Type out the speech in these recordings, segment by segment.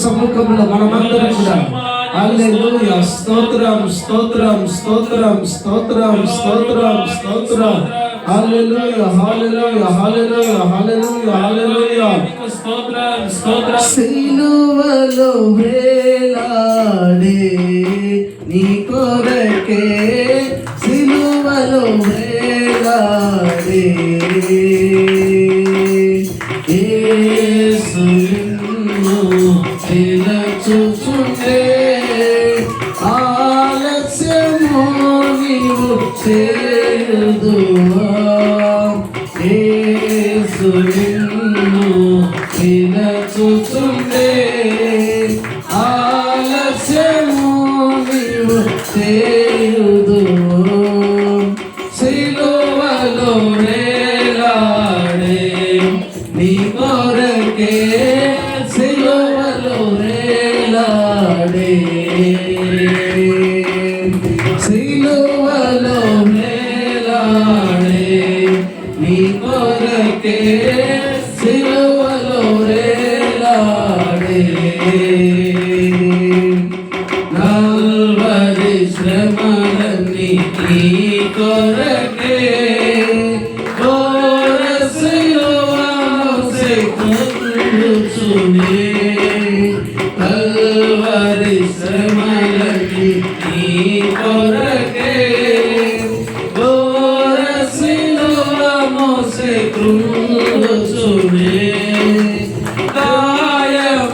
సముఖంలో మనమందరం కూడా హల్లెలూయా స్తోత్రం స్తోత్రం స్తోత్రం స్తోత్రం స్తోత్రం స్తోత్రం హల్లెలూయా హల్లెలూయా హల్లెలూయా హల్లెలూయా హల్లెలూయా స్తోత్రం స్తోత్రం. సిలువలో వేలాడే నీ కొరకే సిలువలో వేలాడే యేసు నిన్ను పిలుచుచుండే ఆలస్యము నీవు చేయుదువా యేసు నిన్ను పిలుచుచుండే ఆలస్యము నీవు చేయుదువా సిలువలో వేలాడే నీ కొరకే సిలువలో వేలాడే సిలువలో వేలాడే నీ కొరకే సిలువలో వేలాడే నల్వరి శ్రమలన్నీ నీ కొరకే ఘోర సిలువలో కూర్చునే కల్వరి శ్రమలన్నీ నీ కొరకే ఘోర సిలువ మోసే కూర్చునే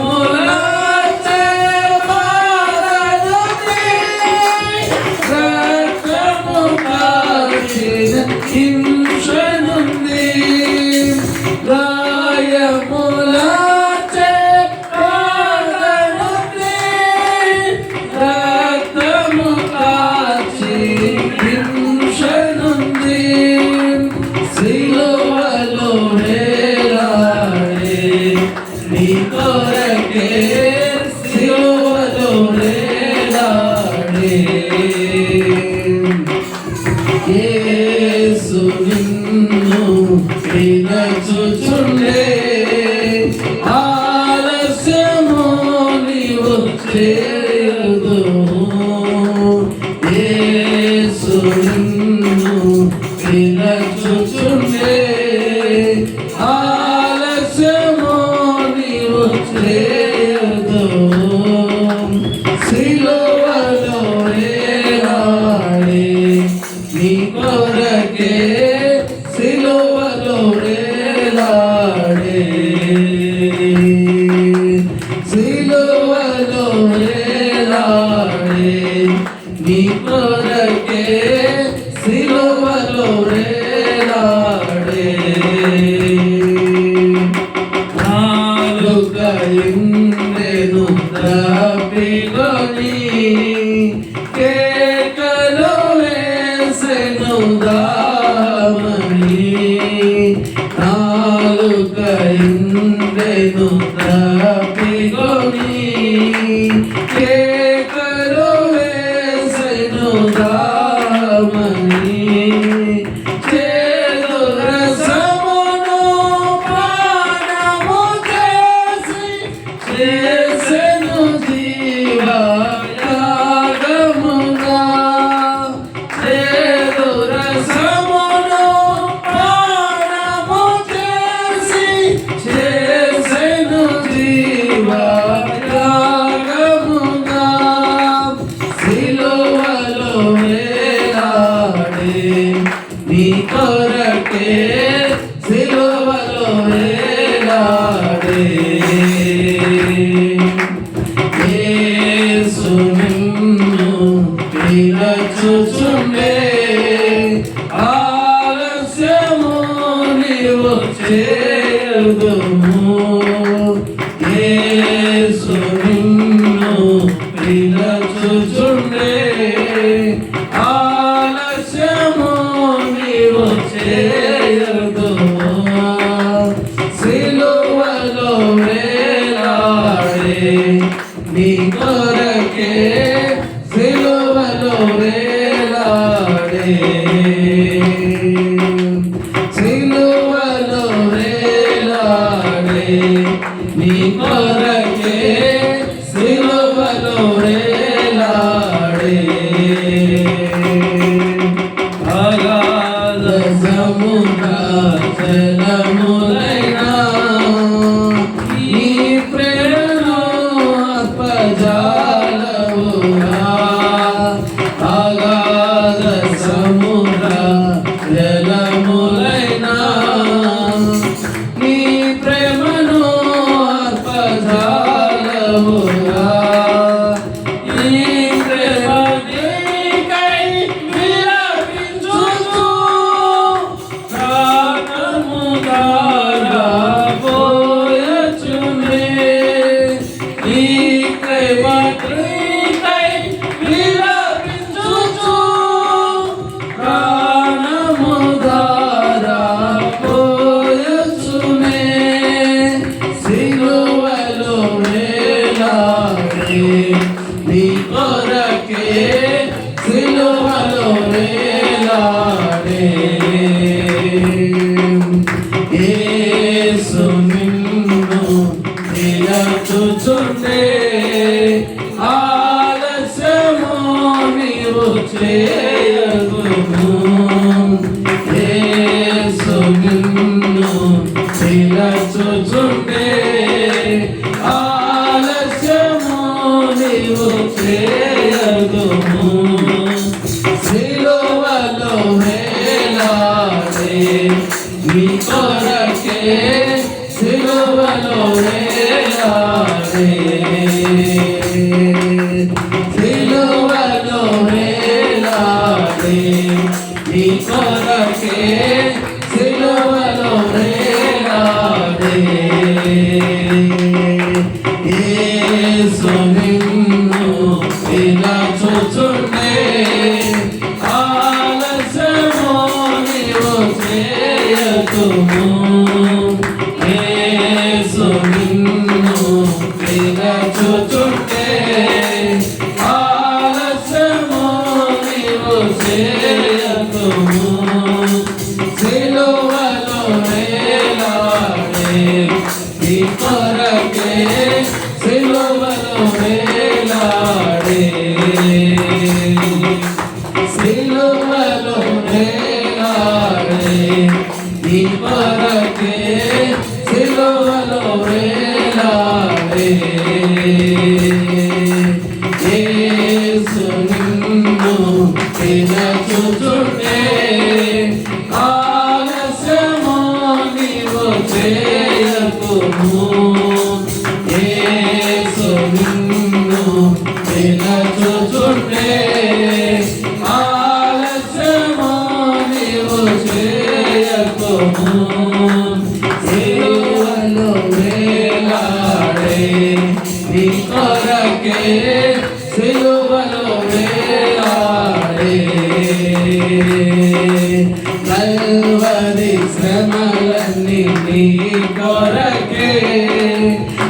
గాయములచే బాధలన్నీ రక్తము కాచిన హింసనుంది గాయములచే బాధలన్నీ రక్తము కాచి హింసనుంది సిలువలో వేలాడే నీ కొరకే సిలువలో వేలాడే యేసు నిన్ను పిలుచుచుండే ఆలస్యము నీవు చేయుదువు యేసు నిన్ను పిలుచుచుండే ఆలస్యము నీవు చేయుదువు సిలువలో వేలాడే నీ కొరకే సిలువలో వేలాడే సిలువలో వేలాడే నీ కొరకే సిలువలో వేలాడే నాలుక ఇందెను తప్పికొని కేకలు వేసెను దామని నాలుక ఇందెను తప్పికొని కేకలు వేసెను దామని చేదు రసమును పానము చేసి చేసెను జీవయాగముగా చేదు రసమును పానము చేసి చేసెను జీవయాగముగా సిలువలో వేలాడే నీ కొరకే సిలువలో వేలాడే యేసు నిన్ను పిలుచుచుండే ఆలస్యము నీవు చేయుదువు యేసు నిన్ను పిలుచుచుండే ఆలస్యము నీవు చేయుదువు సిలువలో వేలాడే నీ కొరకే సిలువలో వేలాడే సిలువలో వేలాడే నీ కొరకే నీ కొరకే సిలువలో వేలాడే యేసు నిన్ను నిలచుచుండే ఆలస్యము నీవు చేయకుము యేసు నిన్ను నిలచుచుండే చేయకుము సిలువలో వేలాడే నీ కొరకే సిలువలో వేలాడే సిలువలో వేలాడే నీ కొరకే సిలువలో వేలాడే యేసు నిన్ను నిలచుచుండే ఆలస్యము నీవు చేయకుము యేసు నిన్ను నిలచుచుండే ఆలస్యము నీవు చేయకుము సిలువలో వేలాడే నీ కొరకే సిలువలో వేలాడే సిలువలో వేలాడే నీ కొరకే సిలువలో వేలాడే యేసు నిన్ను నిలచుచుండే ఆలస్యము నీవు చేయకుము యేసు నిన్ను నిలచుచుండే ఆలస్యము నీవు చేయకుము సిలువలో వేలాడే నీ కొరకే సిలువలో వేలాడే కల్వరి శ్రమలన్నీ నీ కొరకే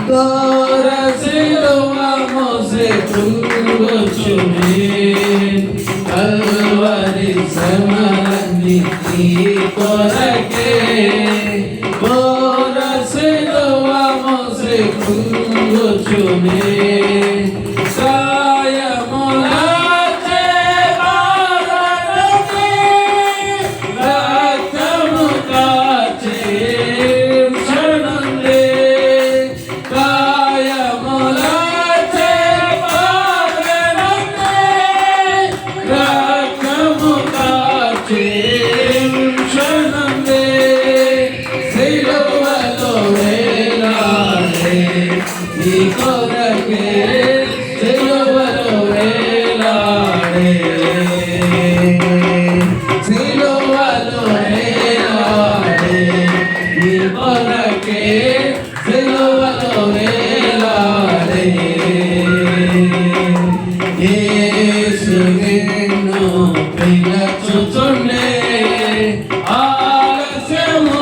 ఘోర సిలువ మోసే కృంగుచునే కల్వరి శ్రమలన్నీ నీ కొరకే ఘోర సిలువ మోసే కృంగుచునే నీ కొరకే సిలువలో వేలాడే సిలువలో వేలాడే నీ కొరకే సిలువలో వేలాడే యేసు నిన్ను పిలుచుచుండే ఆలస్యము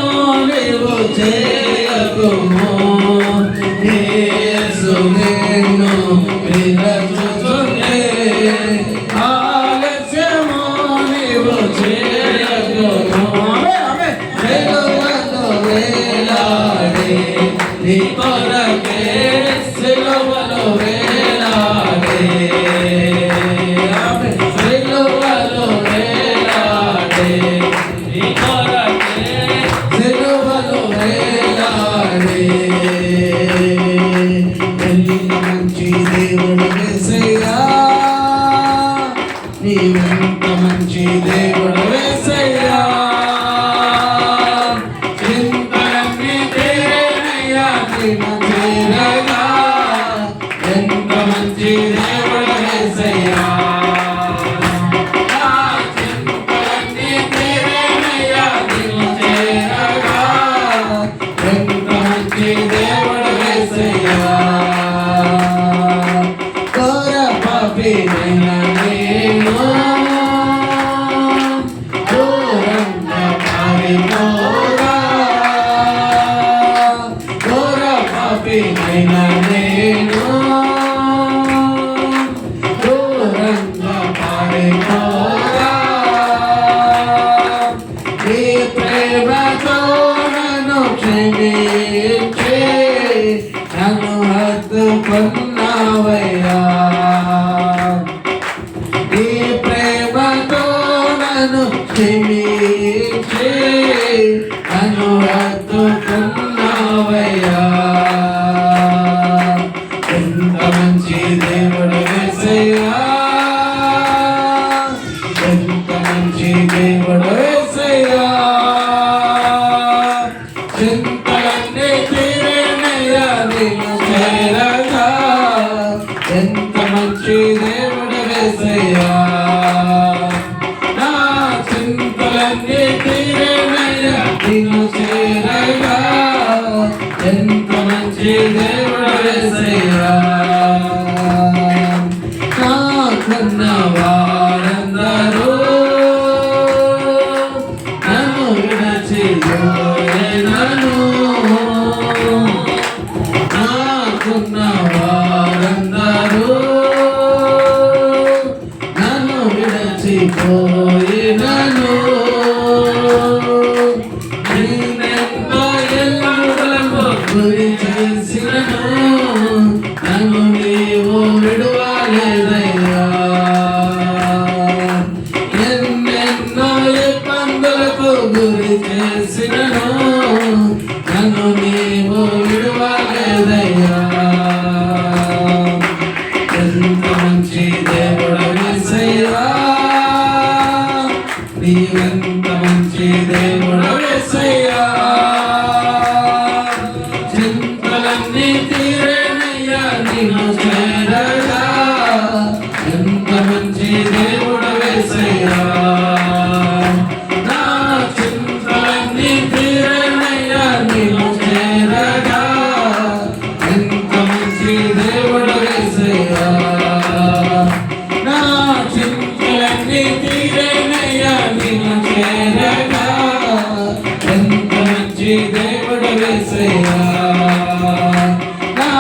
నీవు చేయకుము యేసు నిన్ను పిలుచుచుండే ఆలస్యము నీవు చేయకుము సిలువలో వేలాడే నీ కొరకే సిలువలో వేలాడే సిలువలో వేలాడే నీ కొరకే సిలువలో వేలాడే మంచి దేవుడు యేసయ్యా నీవెంత మంచి దేవుడు యేసయ్యా చింతలన్నీ తీరనయ్యా నిన్ను చేరగా హత్తుకున్నావయ్యా. నీ ప్రేమతో నన్ను క్షమించి నన్ను హత్తుకున్నావయ్యా. ఎంత మంచి దేవుడు యేసయ్యా, ఎంత మంచి దేవుడు యేసయ్యా. చింతలన్నీ తీరేనయ్యా నిన్ను చేరగా. ఎంత మంచి దేవుడు యేసయ్యా, నా చింతలన్నీ తీరేనయ్యా నిన్ను చేరగా. ఎంత మంచి దేవుడు యేసయ్యా. నాకున్న వారందరూ నన్ను విడచిపోయినను, నాకున్న వారందరూ నన్ను విడచిపోయినను. నేనెంతో ఎల్లుడలకు గురి చేసినను, నన్ను నీవు విడువలేదయ్యా. ఎన్నెన్నో ఇబ్బందులకు గురి చేసినను, నన్ను నీవు విడువలేదయ్యా. ఎంత మంచి దేవుడు యేసయ్యా, నీవెంత మంచి దేవుడు యేసయ్యా. చింతలన్నీ తీరేనయ్యా నిన్ను చేరగా. ఎంత మంచి దేవుడు యేసయ్యా, నా చింతలన్నీ తీరేనయ్యా నిన్ను చేరగా. ఎంత మంచి దేవుడు యేసయ్యా, నా చింతలన్నీ తీరేనయ్యా నిన్ను చేరగా. ఎంత మంచి దేవుడు యేసయ్యా, నా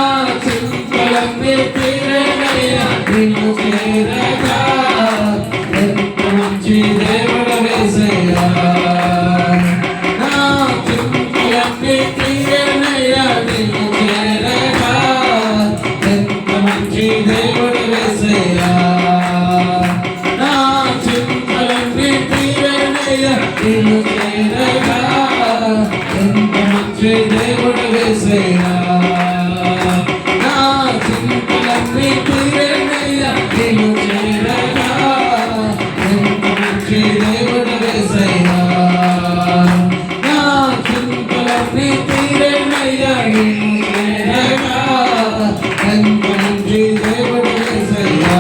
చింతలన్నీ తీరేనయ్యా నిన్ను చేరగా. ఎంత మంచి దేవుడు యేసయ్యా, నా చింతలన్నీ తీరేనయ్యా నిన్ను చేరగా. ఎంత మంచి దేవుడు యేసయ్యా, నా చింతలన్నీ తీరేనయ్యా నిన్ను చేరగా. ఎంత మంచి దేవుడు యేసయ్యా, నా చింతలన్నీ తీరేనయ్యా నిన్ను చేరగా. ఎంత మంచి దేవుడు యేసయ్యా, నా చింతలన్నీ తీరేనయ్యా నిన్ను చేరగా. ఎంత మంచి దేవుడు యేసయ్యా,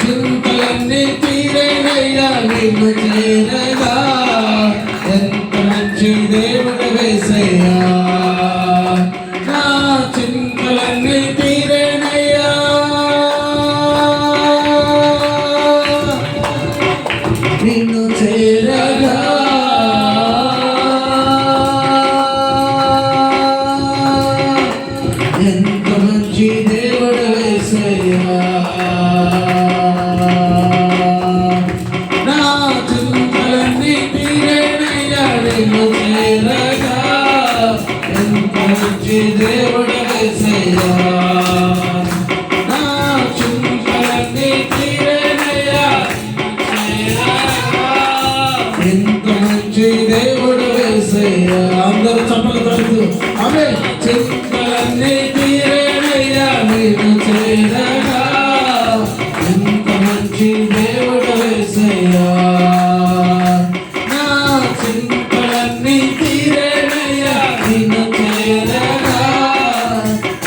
చింతలన్నీ తీరేనయ్యా నిన్ను చేరగా. ఎంత మంచి దేవుడు యేసయ్యా, నా చింతలన్నీ తీరేనయ్యా. నిన్ను చేరగా. ఎంత మంచి దేవుడు యేసయ్యా, నా చింతలన్నీ తీరేనయ్యా నిన్ను చేరగా. ఎంత మంచి దేవుడు యేసయ్యా, నా చింతలన్నీ తీరేనయ్యా చేరగా. ఎంత మంచి దేవుడు యేసయ్యా. అందరూ చప్పలు కొడుతూ ఆమె. చింతలన్నీ తీరేనయ్యా నిన్ను చేరగా. ఎంత మంచి దేవుడు యేసయ్యా, నా చింతలన్నీ తీరేనయ్యా నిన్ను చేరగా.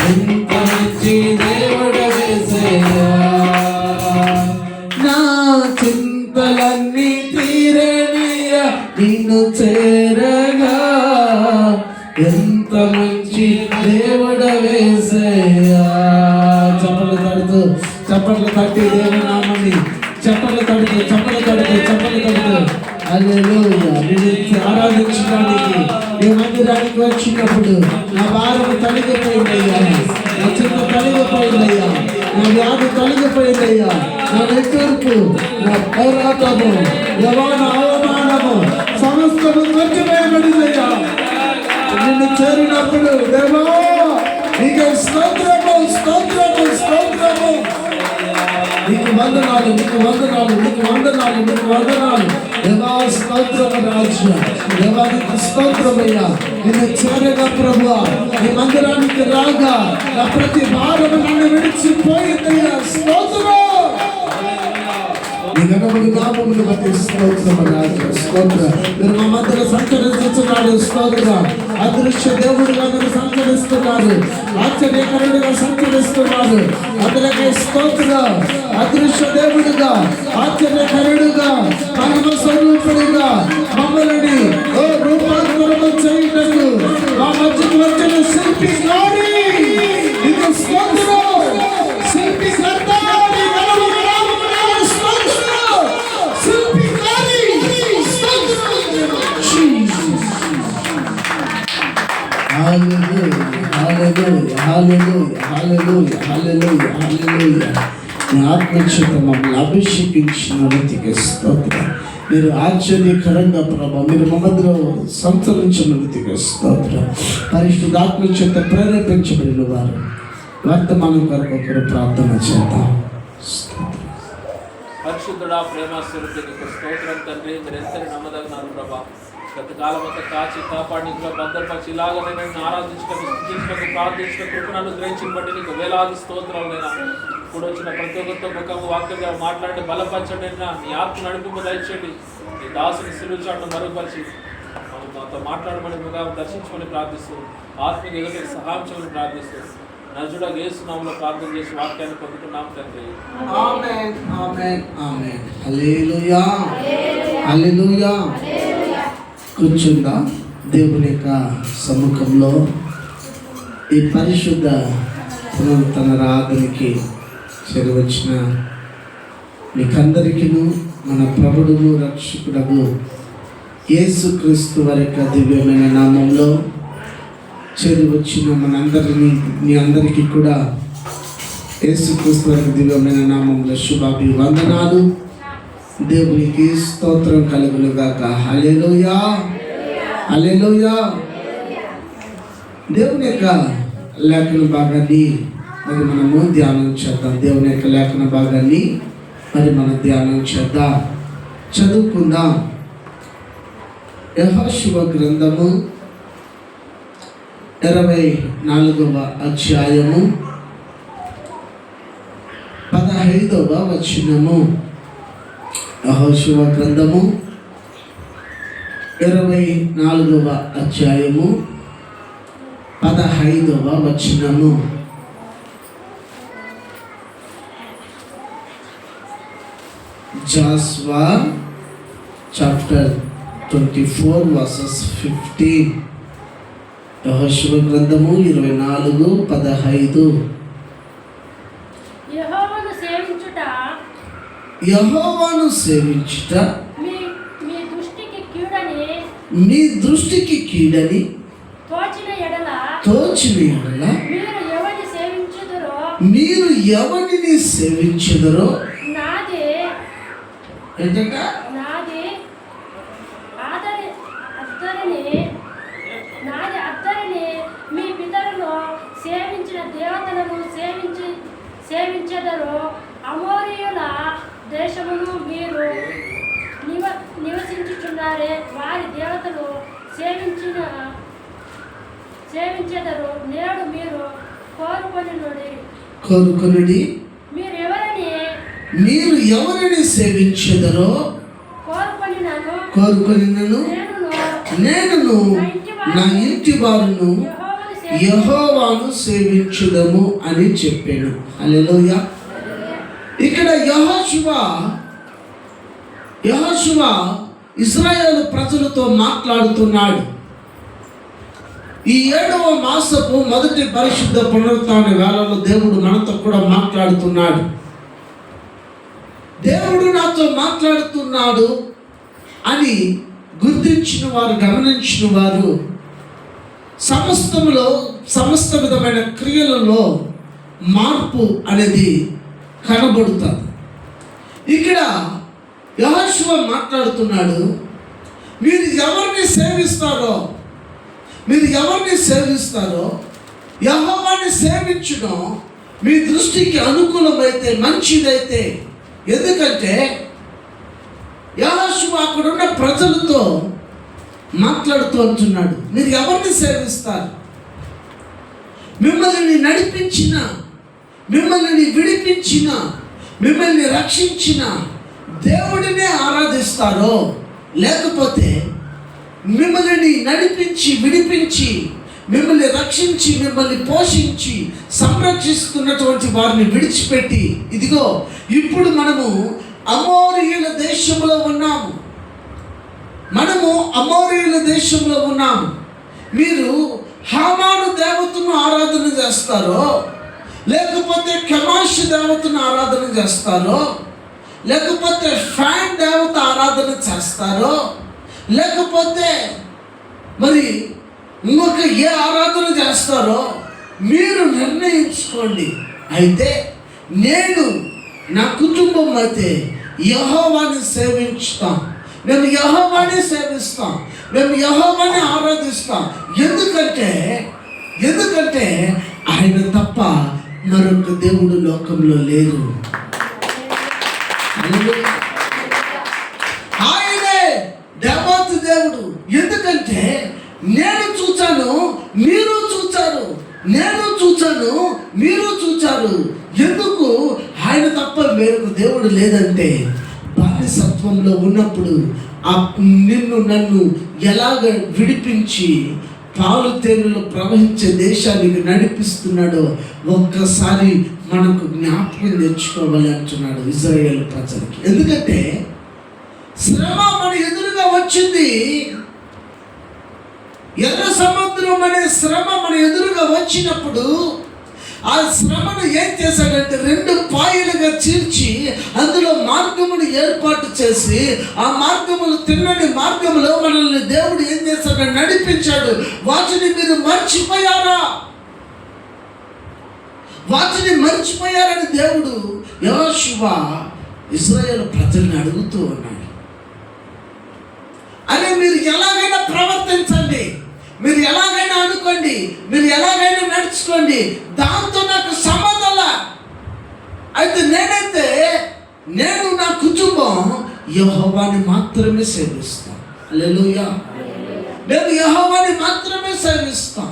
ఎంత మంచి దేవుడు యేసయ్యా, నా చింతలన్నీ తీరేనయ్యా నిన్ను చేరగా. ఎంత మంచి దేవుడు యేసయ్యా. చప్పట్లు తడుతూ చప్పట్లు తట్టి దేవుని నామని చప్పట్లు తడుతూ చప్పట్లు తడుతూ చప్పట్లు తడుతూ హల్లెలూయా. నిన్ను ఆరాధించడానికి నీ మందిరానికి వచ్చినప్పుడు నా భారం తొలగిపోయిందయ్యా, నా చింత తొలగిపోయిందయ్యా, నా వ్యాధి తొలగిపోయిందయ్యా, నా నెట్టూర్పు, నా పోరాటము, యవ్వన అవమానము సమస్తము తొలగిపోయబడిందయ్యా. నిన్ను చేరినప్పుడు దేవా నీకే స్తోత్రము, స్తోత్రము, స్తోత్రము. నీకు వందనాలు, నీకు వందనాలు, నీకు వందనాలు, నీకు వందనాలు. దేవా స్తోత్రము రాజు, దేవా నీకు స్తోత్రమయ్యా. నిన్ను చేరగా ప్రభువా, నీ మందిరానికి రాగా నా ప్రతి భారము నన్ను విడిచిపోయిందయ్యా. స్తోత్రం. నీ ఘనములు నామములు బట్టి స్తోత్రము రాజు, స్తోత్రం. మీరు మా మధ్యలో సంచరిస్తున్నాడు, స్తోత్రం. అదృశ్య దేవుడుగా మీరు సంచరిస్తున్నారు, ఆశ్చర్యకరుడుగా సంచరిస్తున్నారు. అందులోకే స్తోత్రం. అదృశ్య దేవుడుగా, ఆశ్చర్యకరుడుగా, మహిమ స్వరూపుడుగా మమ్మల్ని రూపాంతరము చేయుటకు మా మధ్యకు వచ్చిన శిల్పి గాడి నీకు స్తోత్రం. శిల్పి కర్త ఆత్మచేత మమ్మల్ని అభిషేకించిన రీతికి స్తోత్రం. మీరు ఆశ్చర్యకరంగా ప్రభావ మీరు మమ్మల్ని సంతరించిన రీతికి స్తోత్రం. పరిశుద్ధ ఆత్మచేత ప్రేరేపించబడిన వారు వర్తమానం కొరకు ఒకరు ప్రార్థన చేద్దాం. పరిశుద్ధుడా, ప్రేమ స్వరూపునికి స్తోత్రం తండ్రి. మీరు ఎంతని నమ్మదగినారు ప్రభా. గత కాలం అంతా కాచి కాపాడి భద్రపరిచి ఇలాగనే నేను ఆరాధించడం, స్థుతించడం, ప్రార్థించడం, కృపణను గ్రహించిన బట్టి నీకు వేలాది స్తోత్రాలైనా కూడా వచ్చిన ప్రతి ఒక్కరితో ముఖము వాక్యంగా మాట్లాడి బలపరచండి. నీ ఆత్మ నడిపింపు దయచేయండి. నీ దాసుని సిలుచాటును మరుగుపరిచి మాతో మాట్లాడమని ముఖం దర్శించుకొని ప్రార్థిస్తూ ఆత్మీయ ఎదుటి సహాయం చేయమని ప్రార్థిస్తూ నజుడా యేసు నామములో ప్రార్థన చేసి వాక్యాన్ని పొందుకున్నాం తండ్రి. ఆమేన్, ఆమేన్, ఆమేన్. హల్లెలూయా, హల్లెలూయా. కూర్చుందా దేవుని యొక్క సముఖంలో ఈ పరిశుద్ధ పునరుత్తన రాధనికి చేరవచ్చిన మీకందరికీ మన ప్రభుడును రక్షకుడగు యేసుక్రీస్తు వారి యొక్క దివ్యమైన నామంలో చేరి వచ్చిన మనందరినీ మీ అందరికీ కూడా యేసుక్రీస్తు వారి దివ్యమైన నామంలో శుభాభివందనాలు. దేవునికి స్తోత్రం కలుగును గాక. హల్లెలూయా, హల్లెలూయా. దేవుని యొక్క లేఖన భాగాన్ని మరి మనము ధ్యానం చేద్దాం. దేవుని యొక్క లేఖన భాగాన్ని మరి మనం ధ్యానం చేద్దాం, చదువుకుందాం. యెహోషువ గ్రంథము 24వ అధ్యాయము 15వ వచనము. యెహోషువ గ్రంథము 24వ అధ్యాయము 15వ వచనము. Joshua chapter 24 verses 15. యెహోషువ గ్రంథము 24:15. యెహోవాను సేవించుట మీ దృష్టికి కీడని తోచిన ఎడల మీరు ఎవరిని సేవించుదరో మీ పితరులు సేవించిన దేవతలను సేవించెదరో అమోరీయుల దేశమును మీరు నివసించుచున్నారే వారి దేవతలు సేవించెదరు. నేడు మీరు కోరుకొనుడి మీరు ఎవరిని సేవించెదరో కోరుకొనినను నేను నా ఇంటి వారును యెహోవాను సేవించుదము అని చెప్పాను. హల్లెలూయా. ఇక్కడ యెహోషువ ఇశ్రాయేలు ప్రజలతో మాట్లాడుతున్నాడు. ఈ 7వ మాసపు మొదటి పరిశుద్ధ పునరుత్థాన వేళలో దేవుడు మనతో కూడా మాట్లాడుతున్నాడు. దేవుడు నాతో మాట్లాడుతున్నాడు అని గుర్తించిన వారు, గమనించిన వారు సమస్త విధమైన క్రియలలో మార్పు అనేది కనబడుతుంది. ఇక్కడ యెహోషువ మాట్లాడుతున్నాడు, మీరు ఎవరిని సేవిస్తారో యెహోవాని సేవించడం మీ దృష్టికి అనుకూలమైతే, మంచిదైతే, ఎందుకంటే యెహోషువ అక్కడున్న ప్రజలతో మాట్లాడుతూ అంటున్నాడు, మీరు ఎవరిని సేవిస్తారు? మిమ్మల్ని నడిపించిన, మిమ్మల్ని విడిపించిన, మిమ్మల్ని రక్షించిన దేవుడినే ఆరాధిస్తారో, లేకపోతే మిమ్మల్ని నడిపించి, విడిపించి, మిమ్మల్ని రక్షించి, మిమ్మల్ని పోషించి, సంరక్షిస్తున్నటువంటి వారిని విడిచిపెట్టి, ఇదిగో ఇప్పుడు మనము అమోరీయుల దేశంలో ఉన్నాము, మనము అమోరీయుల దేశంలో ఉన్నాము, మీరు హామాను దేవతను ఆరాధన చేస్తారో, లేకపోతే కెమాష్ దేవతను ఆరాధన చేస్తారో, లేకపోతే ఫ్యాన్ దేవత ఆరాధన చేస్తారో, లేకపోతే మరి ఇంకొక ఏ ఆరాధన చేస్తారో మీరు నిర్ణయించుకోండి. అయితే నేను, నా కుటుంబం అయితే యెహోవాని సేవించుతాం, మేము యెహోవాని సేవిస్తాం, మేము యెహోవాని ఆరాధిస్తాం. ఎందుకంటే ఆయన తప్ప మరొక దేవుడు లోకంలో లేరు. ఆయనే దేవాతి దేవుడు. ఎందుకంటే నేను చూచాను, మీరు చూచారు, నేను చూచాను, మీరు చూచారు. ఎందుకు? ఆయన తప్ప వేరొక దేవుడు లేదంటే, బానిసత్వంలో ఉన్నప్పుడు నిన్ను నన్ను ఎలాగ విడిపించి పాలు తేనెలు ప్రవహించే దేశానికి నడిపిస్తున్నాడో ఒక్కసారి మనకు జ్ఞాపకం తెచ్చుకోవాలి అంటున్నాడు ఇశ్రాయేలు ప్రజలకి. ఎందుకంటే శ్రమ మన ఎదురుగా వచ్చింది, ఎర్ర సముద్రం అనే శ్రమ మన ఎదురుగా వచ్చినప్పుడు ఆ శ్రమను ఏం చేశాడంటే 2 పాయలుగా చీల్చి అందులో మార్గమును ఏర్పాటు చేసి, ఆ మార్గములు తిన్నని మార్గములో మనల్ని దేవుడు ఏం చేశాడు? నడిపించాడు. వాటిని మీరు మర్చిపోయారా? వాటిని మర్చిపోయారని దేవుడు యెహోషువ ఇశ్రాయేలు ప్రజల్ని అడుగుతూ ఉన్నాడు. అరే మీరు ఎలాగైనా ప్రవర్తించండి, మీరు ఎలాగైనా అనుకోండి, మీరు ఎలాగైనా నడుచుకోండి, దాంతో నాకు సంబంధం. అయితే నేను నా కుటుంబం యెహోవాని మాత్రమే సేవిస్తాం. హల్లెలూయా. మేము యెహోవాని మాత్రమే సేవిస్తాం,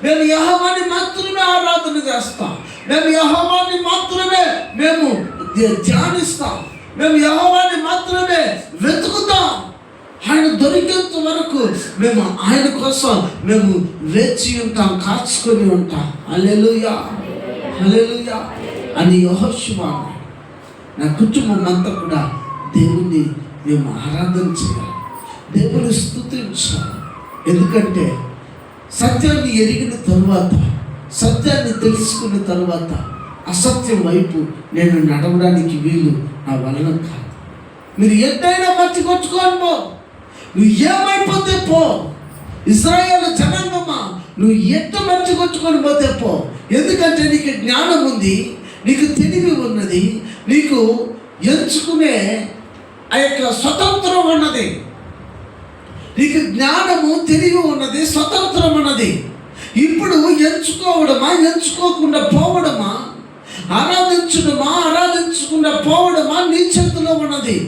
మేము యెహోవాని మాత్రమే ఆరాధన చేస్తాం, మేము యెహోవాని మాత్రమే మేము ధ్యానిస్తాం, మేము యెహోవాని మాత్రమే వెతుకుతాం. ఆయన దొరికేంత వరకు మేము ఆయన కోసం మేము వేచి ఉంటాం, కాచుకొని ఉంటాం. హల్లెలూయా, హల్లెలూయా అని యెహోషువ, నా కుటుంబం అంతా కూడా దేవుణ్ణి మేము ఆరాధన చేయాలి, దేవుని స్తుతించాలి. ఎందుకంటే సత్యాన్ని ఎరిగిన తరువాత, సత్యాన్ని తెలుసుకున్న తరువాత అసత్యం వైపు నేను నడవడానికి వీలు నా వలన కాదు. మీరు ఎట్టయినా మర్చి కొట్టుకోను పో, నువ్వు ఏమైపోతే పో. ఇశ్రాయేలు జనాంగమా, నువ్వు ఎట్ట మర్చి కొట్టుకొని పోతే పో. ఎందుకంటే నీకు జ్ఞానం ఉంది, నీకు తెలివి ఉన్నది, నీకు ఎంచుకునే ఆ యొక్క స్వతంత్రం ఉన్నది, నీకు జ్ఞానము తెలివి ఉన్నది, స్వతంత్రం ఉన్నది. ఇప్పుడు ఎంచుకోవడమా, ఎంచుకోకుండా పోవడమా, ఆరాధించడమా, ఆరాధించకుండా పోవడమా నీ చేతిలో ఉన్నది.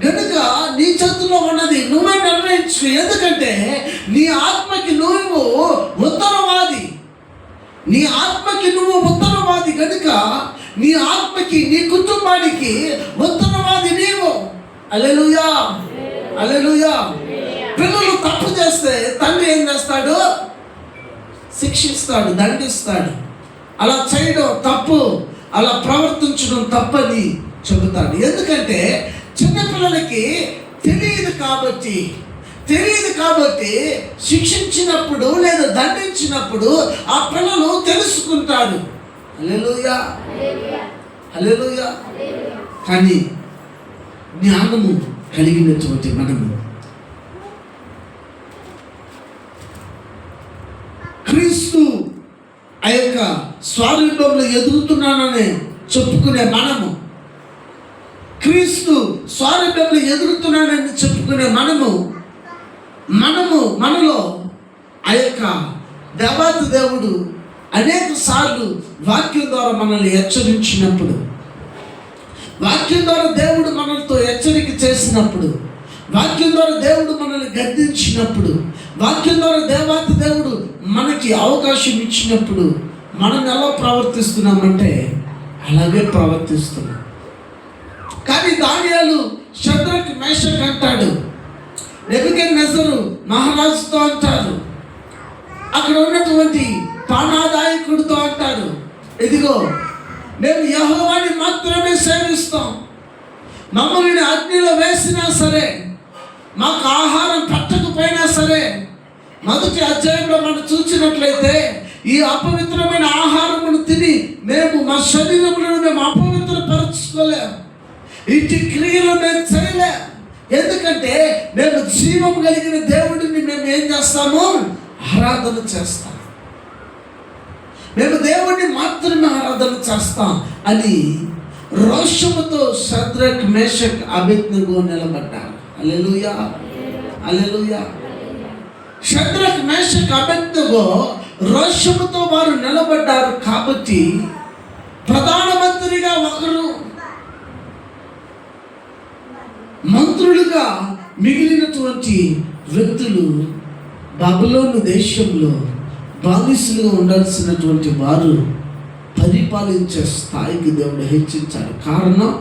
కనుక నీ చేతిలో ఉన్నది నువ్వే నిర్ణయించు. ఎందుకంటే నీ ఆత్మకి నువ్వు ఉత్తరవాది, నీ ఆత్మకి నువ్వు ఉత్తరవాది. కనుక నీ ఆత్మకి, నీ కుటుంబానికి ఉత్తరవాది నీవు. హల్లెలూయా, హల్లెలూయా. పిల్లలు తప్పు చేస్తే తండ్రి ఏం చేస్తాడు? శిక్షిస్తాడు, దండిస్తాడు. అలా చేయడం తప్పు, అలా ప్రవర్తించడం తప్పని చెబుతాడు. ఎందుకంటే చిన్నపిల్లలకి తెలియదు కాబట్టి శిక్షించినప్పుడు లేదా దండించినప్పుడు ఆ పిల్లలు తెలుసుకుంటారు. హల్లెలూయా, హల్లెలూయా. కానీ జ్ఞానము కలిగినటువంటి మనము క్రీస్తు ఆ యొక్క స్వారూప్యంలో ఎదుగుతున్నానని చెప్పుకునే మనము, క్రీస్తు స్వారూప్యంలో ఎదుగుతున్నానని చెప్పుకునే మనలో ఆ యొక్క దేవాతి దేవుడు అనేక సార్లు వాక్యం ద్వారా మనల్ని హెచ్చరించినప్పుడు, వాక్యం ద్వారా దేవుడు మనలతో హెచ్చరిక చేసినప్పుడు, వాక్యం ద్వారా దేవుడు మనల్ని గద్దించినప్పుడు, వాక్యం ద్వారా దేవాతి దేవుడు మనకి అవకాశం ఇచ్చినప్పుడు మనం ఎలా ప్రవర్తిస్తున్నామంటే అలాగే ప్రవర్తిస్తున్నాం. కానీ దానియేలు షద్రక్ మేషక్ అంటాడు, నెబుకద్నెజరు మహారాజుతో అంటారు, అక్కడ ఉన్నటువంటి పానాదాయకుడితో అంటారు, ఇదిగో మేము యెహోవాని మాత్రమే సేవిస్తాం, మమ్మల్ని అగ్నిలో వేసినా సరే, మాకు ఆహారం పట్టకపోయినా సరే. మొదటి అధ్యాయంలో మనం చూసినట్లయితే ఈ అపవిత్రమైన ఆహారమును తిని మేము మా శరీరములను మేము అపవిత్రపరచుకోలేము, ఇటు క్రియలు మేము చేయలేము. ఎందుకంటే మేము జీవం కలిగిన దేవుడిని మేము ఏం చేస్తాము? ఆరాధన చేస్తాం. మేము దేవుడిని మాత్రమే ఆరాధన చేస్తాం అని రోషముతో షద్రక్ మేషక్ అబేద్నెగో నిలబడ్డారు. హల్లెలూయా, హల్లెలూయా. షద్రక్ మేషక్ అబేద్నెగో రోషముతో వారు నిలబడ్డారు కాబట్టి ప్రధానమంత్రిగా ఒకరు, మంత్రులుగా మిగిలినటువంటి వ్యక్తులు బబులోను దేశంలో బానిసలుగా ఉండాల్సినటువంటి వారు పరిపాలించే స్థాయికి దేవుడు హెచ్చించాడు. కారణం,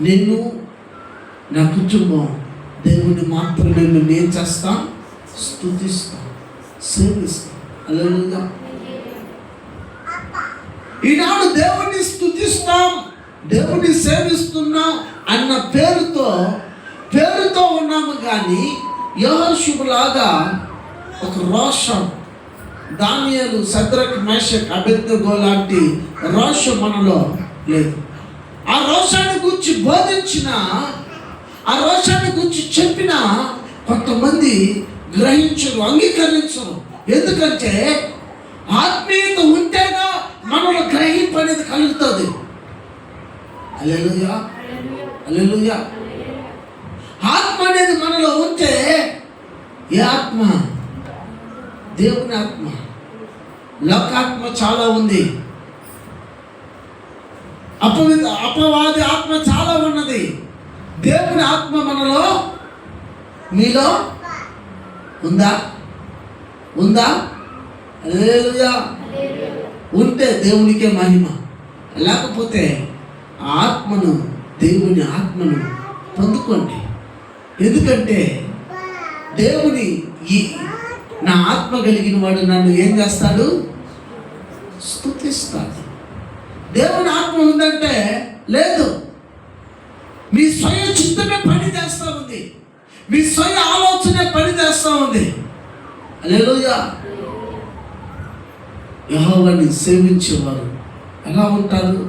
నేను నా కుటుంబం దేవుని మాత్రమే మేము ఏం చేస్తాం? స్తుతిస్తాం, సేవిస్తాం. హల్లెలూయా. ఈనాడు దేవుణ్ణి స్తుతిస్తాం, దేవుణ్ణి సేవిస్తున్నాం అన్న పేరుతో ఉన్నాము. కానీ యెహోషువలాగా ఒక రోషం, దానియేలు షద్రక్ మేషక్ అబేద్నెగో లాంటి రోషం మనలో లేదు. ఆ రోషాన్ని గురించి బోధించిన, ఆ రోషాన్ని గురించి చెప్పిన కొంతమంది గ్రహించరు, అంగీకరించరు. ఎందుకంటే ఆత్మీయత ఉంటేగా మనలో గ్రహింపు అనేది కలుగుతుంది. హల్లెలూయా, హల్లెలూయా. ఆత్మ అనేది మనలో ఉంటే, ఏ ఆత్మ? దేవుని ఆత్మ. లోకాత్మ చాలా ఉంది, అపవాది ఆత్మ చాలా ఉన్నది. దేవుని ఆత్మ మనలో, మీలో ఉందా? ఉందా? హల్లెలూయా. ఉంటే దేవునికే మహిమ, లేకపోతే ఆత్మను, దేవుని ఆత్మను పొందుకోండి. ఎందుకంటే దేవుని నా ఆత్మ కలిగిన వాడు నన్ను ఏం చేస్తాడు? స్తుతిస్తాడు. దేవుని ఆత్మ ఉందంటే లేదు, మీ స్వయ చిత్తమే పని చేస్తూ ఉంది, మీ స్వయ ఆలోచనే పని చేస్తూ ఉంది. హల్లెలూయా. యెహోవాని సేవించేవారు ఎలా ఉంటారు?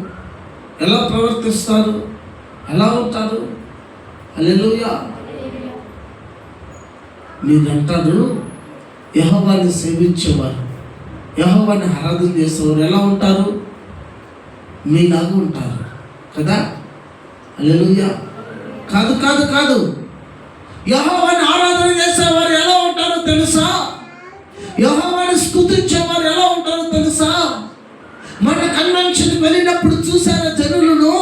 ఎలా ప్రవర్తిస్తారు? ఎలా ఉంటారు? హల్లెలూయా. మీరంటారు యెహోవాని సేవించేవారు, యెహోవాని ఆరాధన చేసేవారు ఎలా ఉంటారు? మీలాగా ఉంటారు కదా. హల్లెలూయా. కాదు కాదు కాదు. యెహోవాని ఆరాధన చేసేవారు ఎలా ఉంటారో తెలుసా? యెహోవాని స్తుతించేవారు ఎలా ఉంటారో తెలుసా? మన కన్వెన్షన్ వెళ్ళినప్పుడు చూసారా జనులను,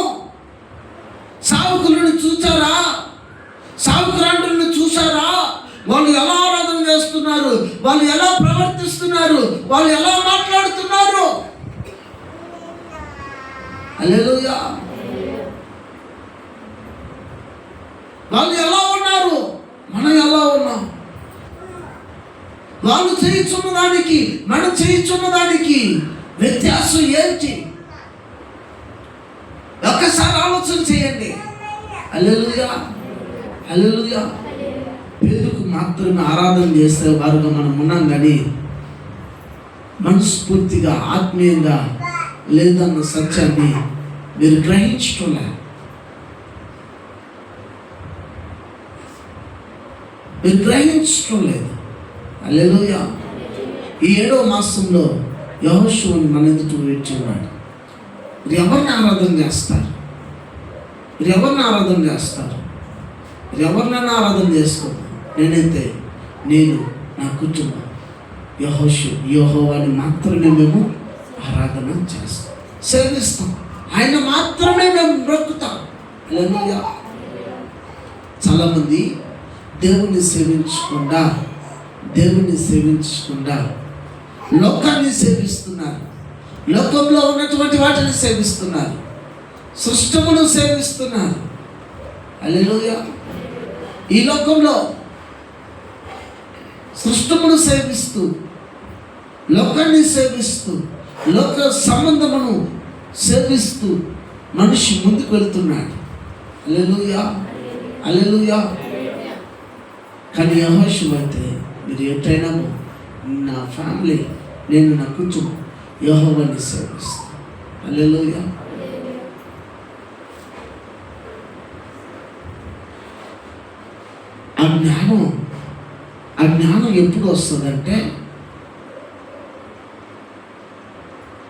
సావుకులను చూసారా, సావుకురాండ్రులను చూసారా? వాళ్ళు ఎలా ఆరాధన చేస్తున్నారు, వాళ్ళు ఎలా ప్రవర్తిస్తున్నారు, వాళ్ళు ఎలా మాట్లాడుతున్నారు. హల్లెలూయా. వాళ్ళు ఎలా ఉన్నారు, మనం ఎలా ఉన్నాం? వాళ్ళు చేయించున్న దానికి మనం చేయించున్న దానికి వ్యత్యాసం ఏంటి? ఒక్కసారి ఆలోచన చేయండి. హల్లెలూయా, హల్లెలూయా. పేరుకు మాత్రమే ఆరాధన చేసే వారుగా మనం ఉన్నాం, కానీ మనస్ఫూర్తిగా ఆత్మీయంగా లేదన్న సత్యాన్ని మీరు గ్రహించటం లేదు. మీరు గ్రహించటం లేదు. హల్లెలూయా. ఈ 7వ మాసంలో యెహోషువని మన ఎదుట వేర్చున్నాడు. మీరు ఎవరిని ఆరాధన చేస్తారు? మీరు ఎవరిని ఆరాధన చేస్తారు? మీరు ఎవరినైనా ఆరాధన చేసుకోండి. నేనైతే, నేను, నా కుటుంబం యెహోవాని మాత్రమే మేము ఆరాధన చేస్తాం, సేవిస్తాం. ఆయన మాత్రమే మేము బ్రతుకుతాం. హల్లెలూయా. చాలామంది దేవుణ్ణి సేవించకుండా లోకాన్ని సేవిస్తున్నారు, లోకంలో ఉన్నటువంటి వాటిని సేవిస్తున్నారు, సృష్టమును సేవిస్తున్నారు. హల్లెలూయా. ఈ లోకంలో సృష్టమును సేవిస్తూ, లోకాన్ని సేవిస్తూ, లోక సంబంధమును సేవిస్తూ మనిషి ముందుకు వెళ్తున్నాడు. హల్లెలూయా, హల్లెలూయా. కానీ యెహోషువ అయితే, మీరు ఎటైనా నా ఫ్యామిలీ, నేను నా కుటుంబం యెహోవాని సేవిస్తాను. హల్లెలూయా. ఆ జ్ఞానం ఎప్పుడు వస్తుందంటే,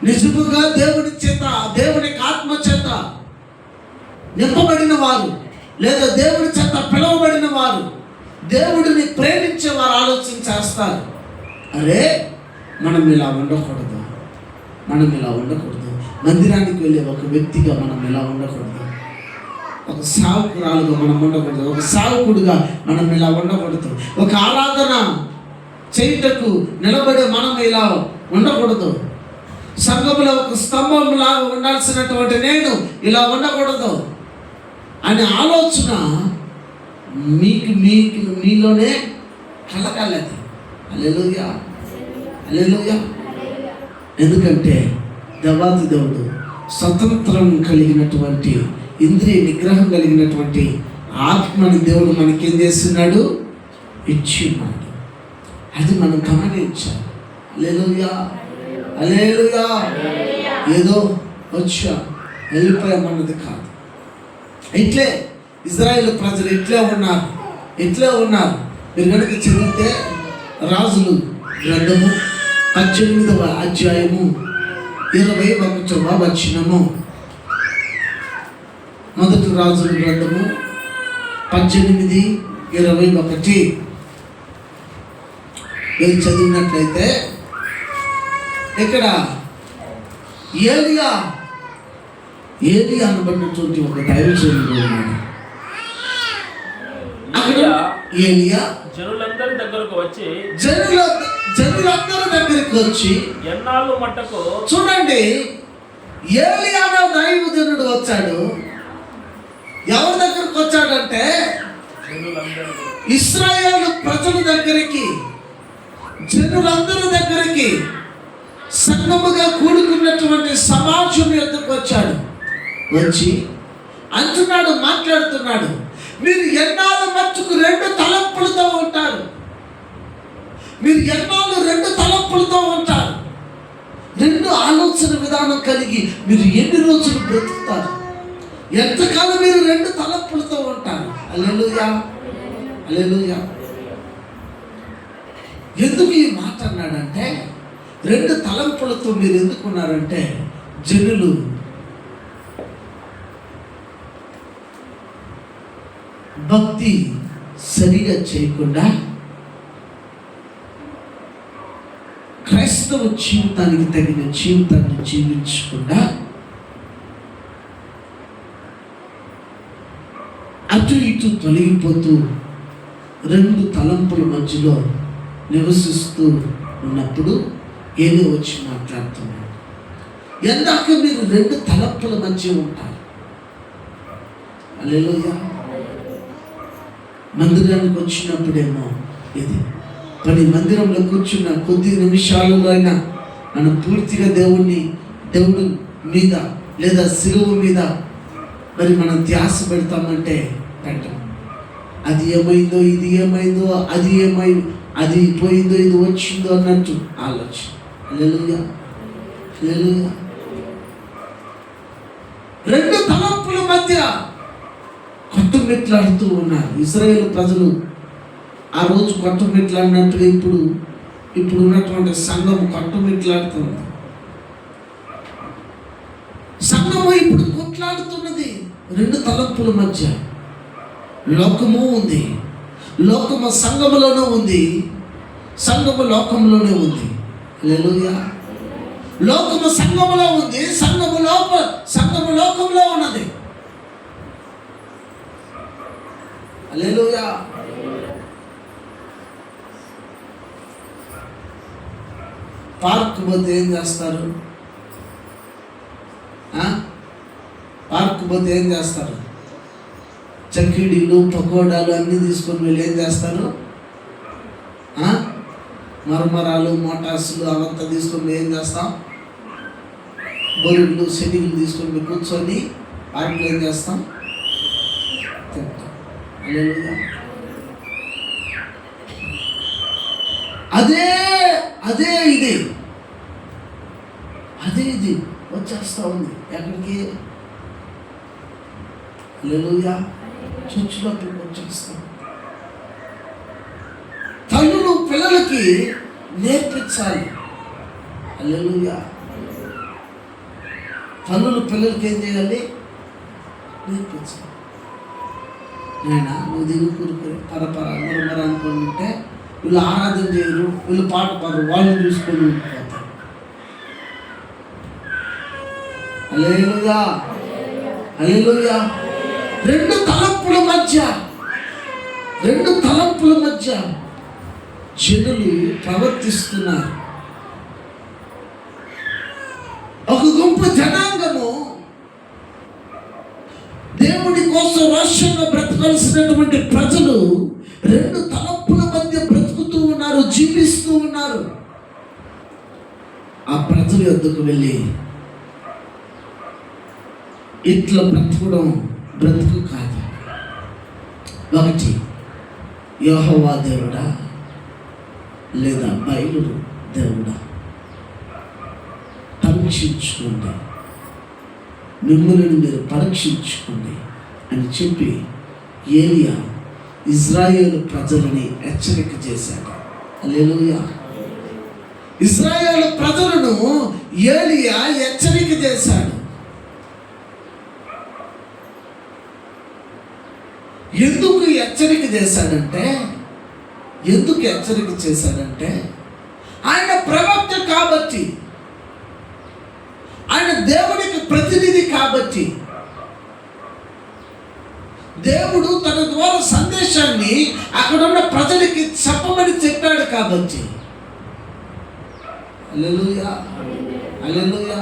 నిజముగా దేవుని చేత, దేవునికి ఆత్మ చేత నింపబడిన వారు, లేదా దేవుని చేత పిలువబడిన వారు, దేవుడిని ప్రేమించే వారు ఆలోచన చేస్తారు. అరే, మనం ఇలా ఉండకూడదు, మందిరానికి వెళ్ళే ఒక వ్యక్తిగా మనం ఇలా ఉండకూడదు, ఒక సేవకురాలుగా మనం ఉండకూడదు, ఒక సేవకుడిగా మనం ఇలా ఉండకూడదు, ఒక ఆరాధన చేయుటకు నిలబడే మనం ఇలా ఉండకూడదు, సంఘంలో ఒక స్తంభంలాగా ఉండాల్సినటువంటి నేను ఇలా ఉండకూడదు అనే ఆలోచన మీలోనే కలగాలి. హల్లెలూయా, హల్లెలూయా. ఎందుకంటే దేవాది దేవుడు స్వతంత్రం కలిగినటువంటి, ఇంద్రియ నిగ్రహం కలిగినటువంటి ఆత్మని దేవుడు మనకేం చేస్తున్నాడు, ఇచ్చిన్నాడు. అది మనం గమనించాలి. హల్లెలూయా, హల్లెలూయా. ఏదో వచ్చా వెళ్ళిపోయామన్నది కాదు. ఇట్లే ఇజ్రాయేల్ ప్రజలు ఇట్లే ఉన్నారు. మీరు కనుక చదివితే రాజులు గ్రంథము 18వ అధ్యాయము 21వ వచనము, మొదటి రాజుల గ్రంథము 18:21 మీరు చదివినట్లయితే ఇక్కడ ఏలియా అనబడినటువంటి ఒక దైవజనుడు ఉన్నాడు. ఏలియా జనులందరి దగ్గరకు వచ్చి ఎన్నాళ్ళు మట్టకు, చూడండి, ఏలియా అనే దైవజనుడు వచ్చాడు. ఎవరి దగ్గరకు వచ్చాడంటే ఇశ్రాయేలు ప్రజల దగ్గరికి, జనులందరి దగ్గరికి, సంఘముగా కూడుకున్నటువంటి సమాజం ఎదురుకు వచ్చాడు. వచ్చి మాట్లాడుతున్నాడు, మీరు ఎన్నాళ్ళు మట్టుకు 2 తలంపులతో ఉంటారు, మీరు ఎన్నాళ్ళు 2 తలంపులతో ఉంటారు, 2 ఆలోచన విధానం కలిగి మీరు ఎన్ని రోజులు బ్రతుకుతారు, ఎంతకాలం మీరు 2 తలంపులతో ఉంటారు. హల్లెలూయా, హల్లెలూయా. ఎందుకు ఈ మాట అన్నాడంటే, 2 తలంపులతో మీరు ఎందుకున్నారంటే, జనులు భక్తి సరిగా చేయకుండా, క్రైస్తవ జీవితానికి తగిన జీవితాన్ని జీవించకుండా, అటు ఇటు తొలగిపోతూ 2 తలంపుల మధ్యలో నివసిస్తూ ఉన్నప్పుడు ఏదో వచ్చి మాట్లాడుతున్నాడు. ఎందాక మీరు 2 తలంపుల మధ్య ఉంటారు. హల్లెలూయా. మందిరానికి వచ్చినప్పుడేమో ఇది పని, మందిరంలో కూర్చున్న కొద్ది నిమిషాలలో అయినా మనం పూర్తిగా దేవుడు మీద లేదా శిలువ మీద మరి మనం ధ్యాస పెడతామంటే పెట్టం. అది ఏమైందో, ఇది ఏమైందో, అది పోయిందో, ఇది వచ్చిందో అన్నట్టు ఆలోచన. హల్లెలూయా, హల్లెలూయా. 2 తలంపుల మధ్య కొట్టుమిట్లాడుతూ ఉన్నారు ఇశ్రాయేలు ప్రజలు. ఆ రోజు కొట్టుమిట్లాడినట్టుగా ఇప్పుడు ఉన్నటువంటి సంఘం కొట్టుమిట్లాడుతుంది. సంఘము ఇప్పుడు కొట్లాడుతున్నది 2 తలంపుల మధ్య. లోకము ఉంది, లోకము సంఘములోనూ ఉంది, సంఘము లోకంలోనే ఉంది. హల్లెలూయా. లోకము సంఘములో ఉంది, సంఘము లోకంలో ఉన్నది. హల్లెలూయా. పార్క్ పోతే ఏం చేస్తారు? పార్క్ పోతే ఏం చేస్తారు? చక్కిడీలు, పకోడాలు అన్నీ తీసుకొని వెళ్ళి ఏం చేస్తారు? మరమరాలు, మోటార్సులు అవంతా తీసుకొని ఏం చేస్తాం? బొరుళ్ళు, శనిగులు తీసుకొని కూర్చొని పార్కులో ఏం చేస్తాం? తింటాం. హల్లెలూయా. అదే ఇది వచ్చేస్తా ఉంది. ఎక్కడికి? హల్లెలూయా. చర్చిలోకి వచ్చేస్తాం. తల్లులు పిల్లలకి నేర్పించాలి. హల్లెలూయా. తల్లులు పిల్లలకి ఏం చేయాలి? నేర్పించాలి. నాయనా నువ్వు దిగు కూరుకుని పరపర మరమర అనుకుంటే వీళ్ళు ఆరాధన చేయరు, వీళ్ళు పాట పాడరు, వాళ్ళు చూసుకొని ఉండిపోతారు. హల్లెలూయా. హల్లెలూయా. రెండు తలంపుల మధ్య జనులు ప్రవర్తిస్తున్నారు. ఒక గుంపు జనాంగము దేవుడి కోసం రాష్ట్రంలో బ్రతకాల్సినటువంటి ప్రజలు రెండు తలంపుల మధ్య బ్రతుకుతూ ఉన్నారు, జీవిస్తూ ఉన్నారు. ఆ ప్రజల యొద్దకు వెళ్ళి ఇట్లా బ్రతుకు కాదు. ఒకటి, యెహోవా దేవుడా లేదా బయలు దేవుడా, పరీక్షించుకోండి, మిమ్మల్ని మీరు పరీక్షించుకోండి అని చెప్పి ఏలియా ఇజ్రాయేలు ప్రజలని హెచ్చరిక చేశాడు. హల్లెలూయా. ఇజ్రాయేలు ప్రజలను ఏలియా హెచ్చరిక చేశాడు. ఎందుకు హెచ్చరిక చేశాడంటే ఆయన ప్రవక్త కాబట్టి, ఆయన దేవునికి ప్రతినిధి కాబట్టి, దేవుడు తన ద్వారా సందేశాన్ని అక్కడున్న ప్రజలకి చెప్పమని చెప్పాడు కాబట్టి. హల్లెలూయా. హల్లెలూయా.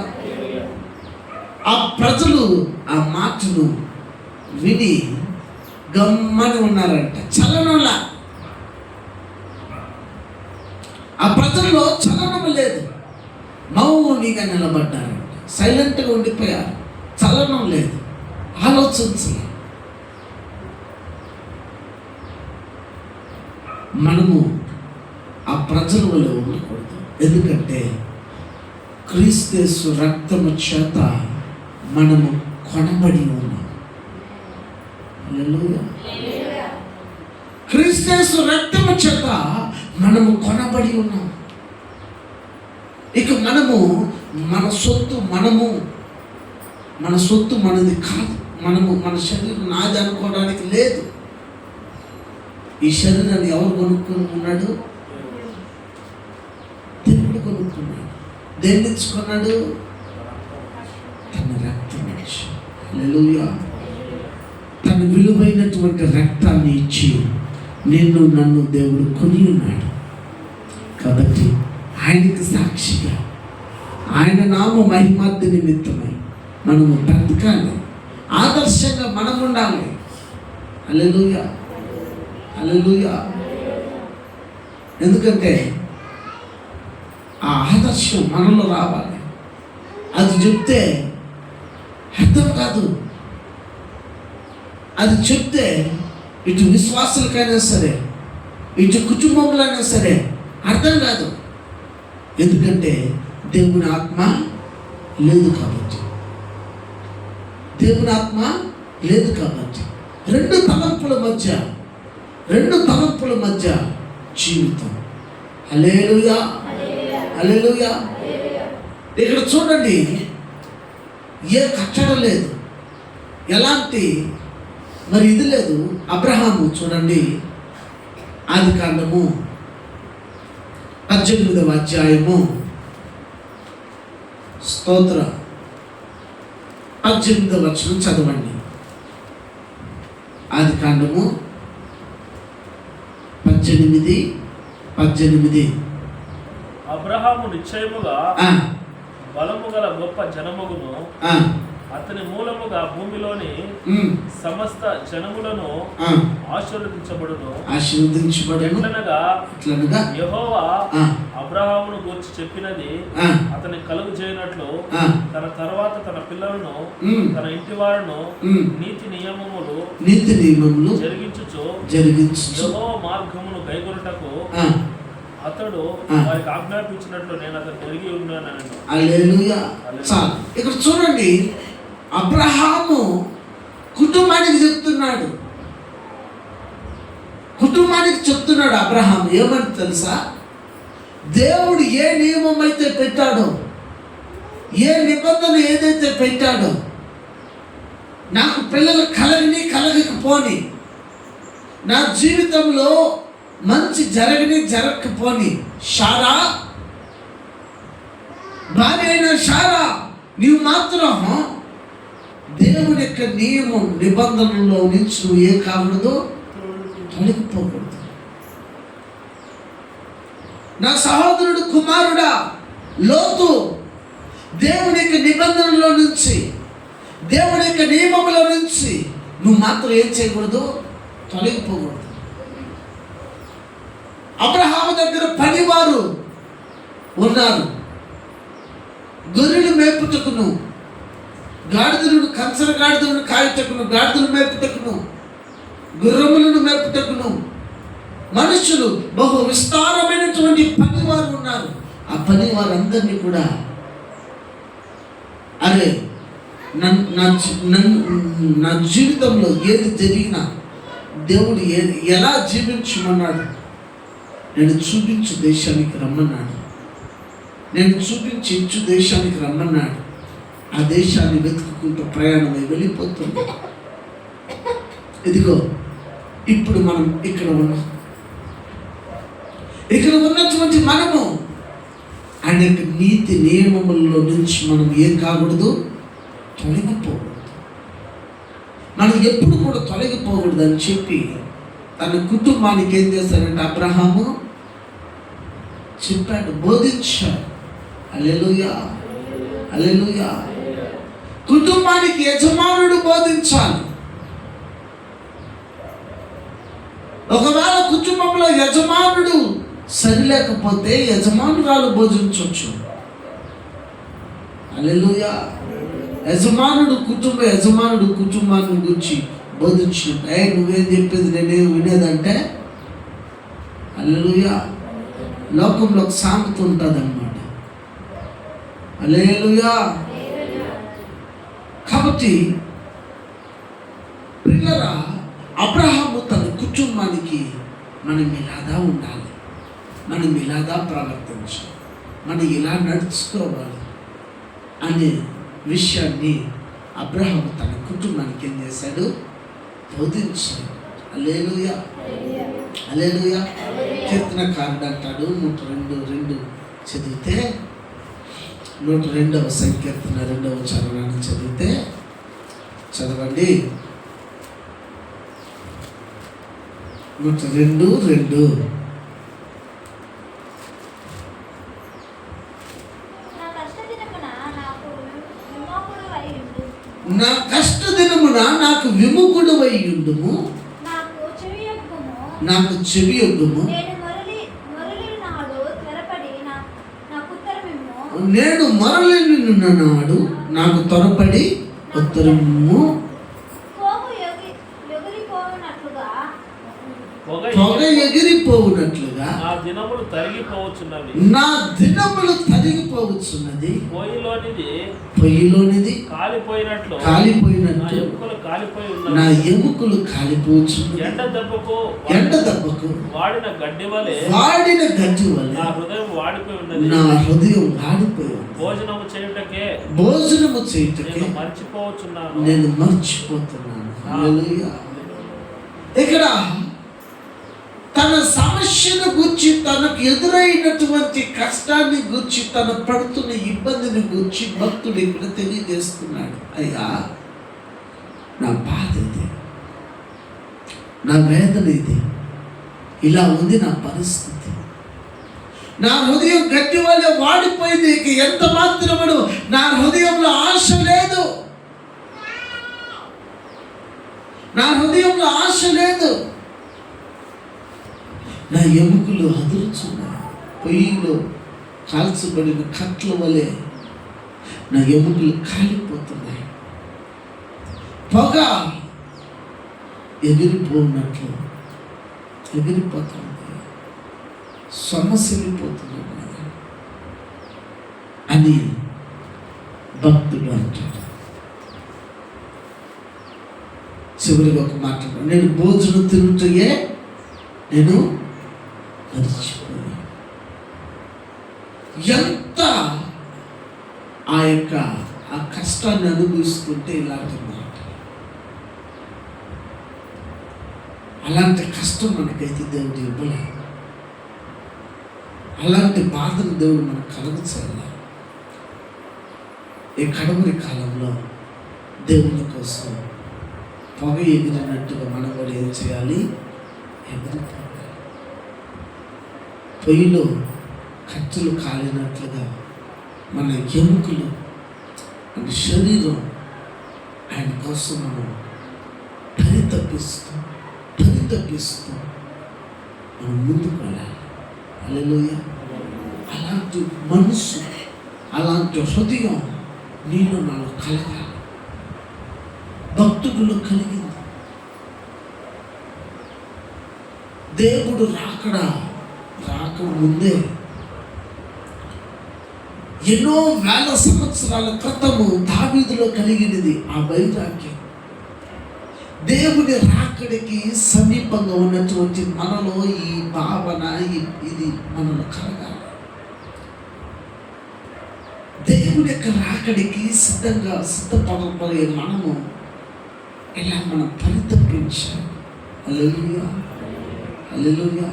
ఆ ప్రజలు ఆ మాటను విని గమ్మని ఉన్నారంట. చలనంలా, ఆ ప్రజల్లో చలనం లేదు, మౌనిగా నిలబడ్డారంట, సైలెంట్గా ఉండిపోయారు, చలనం లేదు, ఆలోచించలేదు. మనము ఆ ప్రజల వల్ల ఉండకూడదు. ఎందుకంటే క్రీస్తు రక్తము చేత మనము కొనబడి ఉన్నాం. హల్లెలూయా. క్రీస్తు రక్తము చేత మనము కొనబడి ఉన్నాం. ఇక మనము మన సొత్తు మనది కాదు. మన శరీరం నాది అనుకోవడానికి లేదు. ఈ శరీరాన్ని ఎవరు కొనుక్కొని ఉన్నాడు? దేవుడు కొనుక్కున్నాడు. దేన్ని ఇచ్చుకున్నాడు? తన రక్తం ఇచ్చి. హల్లెలూయా. తన విలువైనటువంటి రక్తాన్ని ఇచ్చి నన్ను దేవుడు కొని ఉన్నాడు. కాబట్టి ఆయనకి సాక్షిగా, ఆయన నామ మహిమార్థ నిమిత్తమై మనము బ్రతకాలి, ఆదర్శంగా మనం ఉండాలి. హల్లెలూయా. హల్లెలూయా. ఎందుకంటే ఆ ఆదర్శం మనలో రావాలి. అది చెప్తే అర్థం కాదు. అది చెప్తే ఇటు విశ్వాసులకైనా సరే, ఇటు కుటుంబంలో అయినా సరే అర్థం కాదు. ఎందుకంటే దేవుని ఆత్మ లేదు కాబట్టి. రెండు తలంపుల మధ్య జీవితం. హల్లెలూయా. హల్లెలూయా. ఇక్కడ చూడండి, ఏ కట్టడం లేదు, ఎలాంటి ఇది లేదు. అబ్రహాము చూడండి, ఆదికాండము 18వ అధ్యాయము స్తోత్ర 18వ వచనం చదవండి. ఆది కాండము 18 అబ్రహాము నిశ్చయముగా బలము గల గొప్ప జనముగును, అతని మూలముగా భూమిలోని సమస్త జనములను ఆశీర్వదించబడును. ఎట్లనగా యెహోవా అబ్రహామును గూర్చి చెప్పినది అతని కలుగు చేయనట్లు తన తర్వాత తన పిల్లలను తన ఇంటి వారును నీతి నియమములు జరిగించుచు యెహోవా మార్గమును కైకొనుటకు అతడు వారికి ఆజ్ఞాపించినట్లు నేను అతను తిరిగి ఉన్నాను. హల్లెలూయా. ఇక్కడ చూడండి, అబ్రహాము కుటుంబానికి చెప్తున్నాడు. అబ్రహాము ఏమని తెలుసా? దేవుడు ఏ నియమం అయితే పెట్టాడో, ఏ నిబంధన ఏదైతే పెట్టాడో, నాకు పిల్లలు కలగకపోని, నా జీవితంలో మంచి జరగకపోని, శారా భార్య అయిన శారా, నీవు మాత్రం దేవుని యొక్క నియమం నిబంధనలో నుంచి నువ్వు ఏ కాకూడదు, తొలగిపోకూడదు. నా సహోదరుడు కుమారుడా లోతు, దేవుని యొక్క నిబంధనలో నుంచి, దేవుని యొక్క నియమంలో నుంచి నువ్వు మాత్రం ఏం చేయకూడదు, తొలగిపోకూడదు. అబ్రహాము దగ్గర 10 వారు ఉన్నారు. గొర్రెలు మేపుటకును, గాడిదలను, కంచర గాడిదలను కాయుటకును, గాడిదలు మేపుటకును, గుర్రములను మేపుటకును మనుషులు బహు విస్తారమైనటువంటి 10 వారు ఉన్నారు. ఆ 10 వారందరినీ కూడా అరే నా జీవితంలో ఏది జరిగినా దేవుడు ఎలా జీవించమన్నాడు, నేను చూపించు దేశానికి రమ్మన్నాడు, నేను చూపించి ఇచ్చు దేశానికి రమ్మన్నాడు. ఆ దేశాన్ని వెతుక్కుంటూ ప్రయాణమై వెళ్ళిపోతుంది. ఇదిగో ఇప్పుడు మనం ఇక్కడ ఉన్నటువంటి మనము ఆయన నీతి నియమములలో నుంచి మనం ఏం కాకూడదు, తొలగిపోకూడదు. మనం ఎప్పుడు కూడా తొలగిపోకూడదు అని చెప్పి తన కుటుంబానికి ఏం చేశాడంటే అబ్రహాము చెప్పాడు, బోధించాడు. హల్లెలూయా, హల్లెలూయా. కుటుంబానికి యజమానుడు బోధించాలి. ఒకవేళ కుటుంబంలో యజమానుడు సరిలేకపోతే యజమానురాలు బోధించవచ్చు. హల్లెలూయా. యజమానుడు కుటుంబాన్ని గురించి బోధించినట్టు, నువ్వేం చెప్పేది నేనేం వినేదంటే, హల్లెలూయా, లోకంలో ఒక సామెత ఉంటుంది అన్నమాట. హల్లెలూయా. కాబట్టి పిల్లరా, అబ్రహాము తన కుటుంబానికి మనం ఇలాగా ఉండాలి, మనం ఇలాగా ప్రవర్తించాలి, మనం ఇలా నడుచుకోవాలి అనే విషయాన్ని అబ్రహాము తన కుటుంబానికి ఏం చేశాడు, బోధించాడు. హల్లెలూయా, హల్లెలూయా. కీర్తనకారుడు అంటాడు 102:2 చదివితే, 102వ సంకీర్తన 2వ చరణాన్ని చదివితే, చదవండి. 102:2 నా కష్ట దినమున నాకు విముఖుడవై ఉండుము, నాకు చెవి యొగ్గుము, నేను మరలిన నాడు నాకు త్వరపడి ఉత్తరము. పొగ ఎగిరిపోవునట్లుగా నా దినములు తరిగిపోవచ్చున్నది, పొయ్యిలోనిది కాలిపోయినట్లు నా ఎముకలు కాలిపోవచ్చున్నది. ఎండ దెబ్బకు వాడిన గడ్డి వలె నా హృదయం వాడిపోయి ఉన్నది. భోజనము చేయుటకే నేను మర్చిపోతున్నాను. హల్లెలూయా. ఇక్కడ తన సమస్యను గురించి, తనకు ఎదురైనటువంటి కష్టాన్ని గురించి, తను పడుతున్న ఇబ్బందిని గురించి భక్తుడు ఇక్కడ తెలియజేస్తున్నాడు. అయ్యా, నా బాధ ఇది, నా వేదన ఇది, ఇలా ఉంది నా పరిస్థితి, నా హృదయం గట్టి వల్ల వాడిపోయింది, ఇక ఎంత మాత్రమును నా హృదయంలో ఆశ లేదు, నా హృదయంలో ఆశ లేదు, నా ఎముకలు అదురుచున్నాయి, పొయ్యిలో కాల్చబడిన కట్ల వలె నా ఎముకలు కాలిపోతున్నాయి, పొగ ఎగిరిపోయినట్లు ఎగిరిపోతుంది, సొమ్మసిల్లిపోతున్నాయి అని భక్తుడు అంటాడు. చివరిగా ఒక మాట, నేను భోజనం తింటే నేను మర్చిపోయాను. ఎంత ఆ కష్టాన్ని అనుభవిస్తుంటే ఇలాంటి మాట, అలాంటి కష్టం మనకైతే దేవుడు ఇవ్వలే, అలాంటి బాధను దేవుడు మనకు కలగచేయాలి. ఈ కడవరి కాలంలో దేవుని కోసం పొగ ఎగిరినట్టుగా మనం కూడా ఏం చేయాలి? ఎగిరిపోవాలి. పొయ్యిలో కత్తులు కాలినట్లుగా మన ఎముకలు, మన శరీరం ఆయన కోసం మనం పరితపిస్తూ మనం ముందుకు వెళ్ళాలి. హల్లెలూయా. అలాంటి మనసు, అలాంటి హృదయం నీలో నాలో కలగాలి. భక్తుడిలో కలిగింది. దేవుడు రాకముందే ఎన్నో వేల సంవత్సరాల క్రితము దావీదులో కలిగినది ఆ వైరాగ్యం. దేవుని రాకడికి సమీపంగా ఉన్నటువంటి మనలో ఈ భావన, ఇది మనలో కలగాలి. దేవుని యొక్క రాకడికి సిద్ధపడబోయే మనము ఇలా మనం పరితపించాలి. హల్లెలూయా, హల్లెలూయా.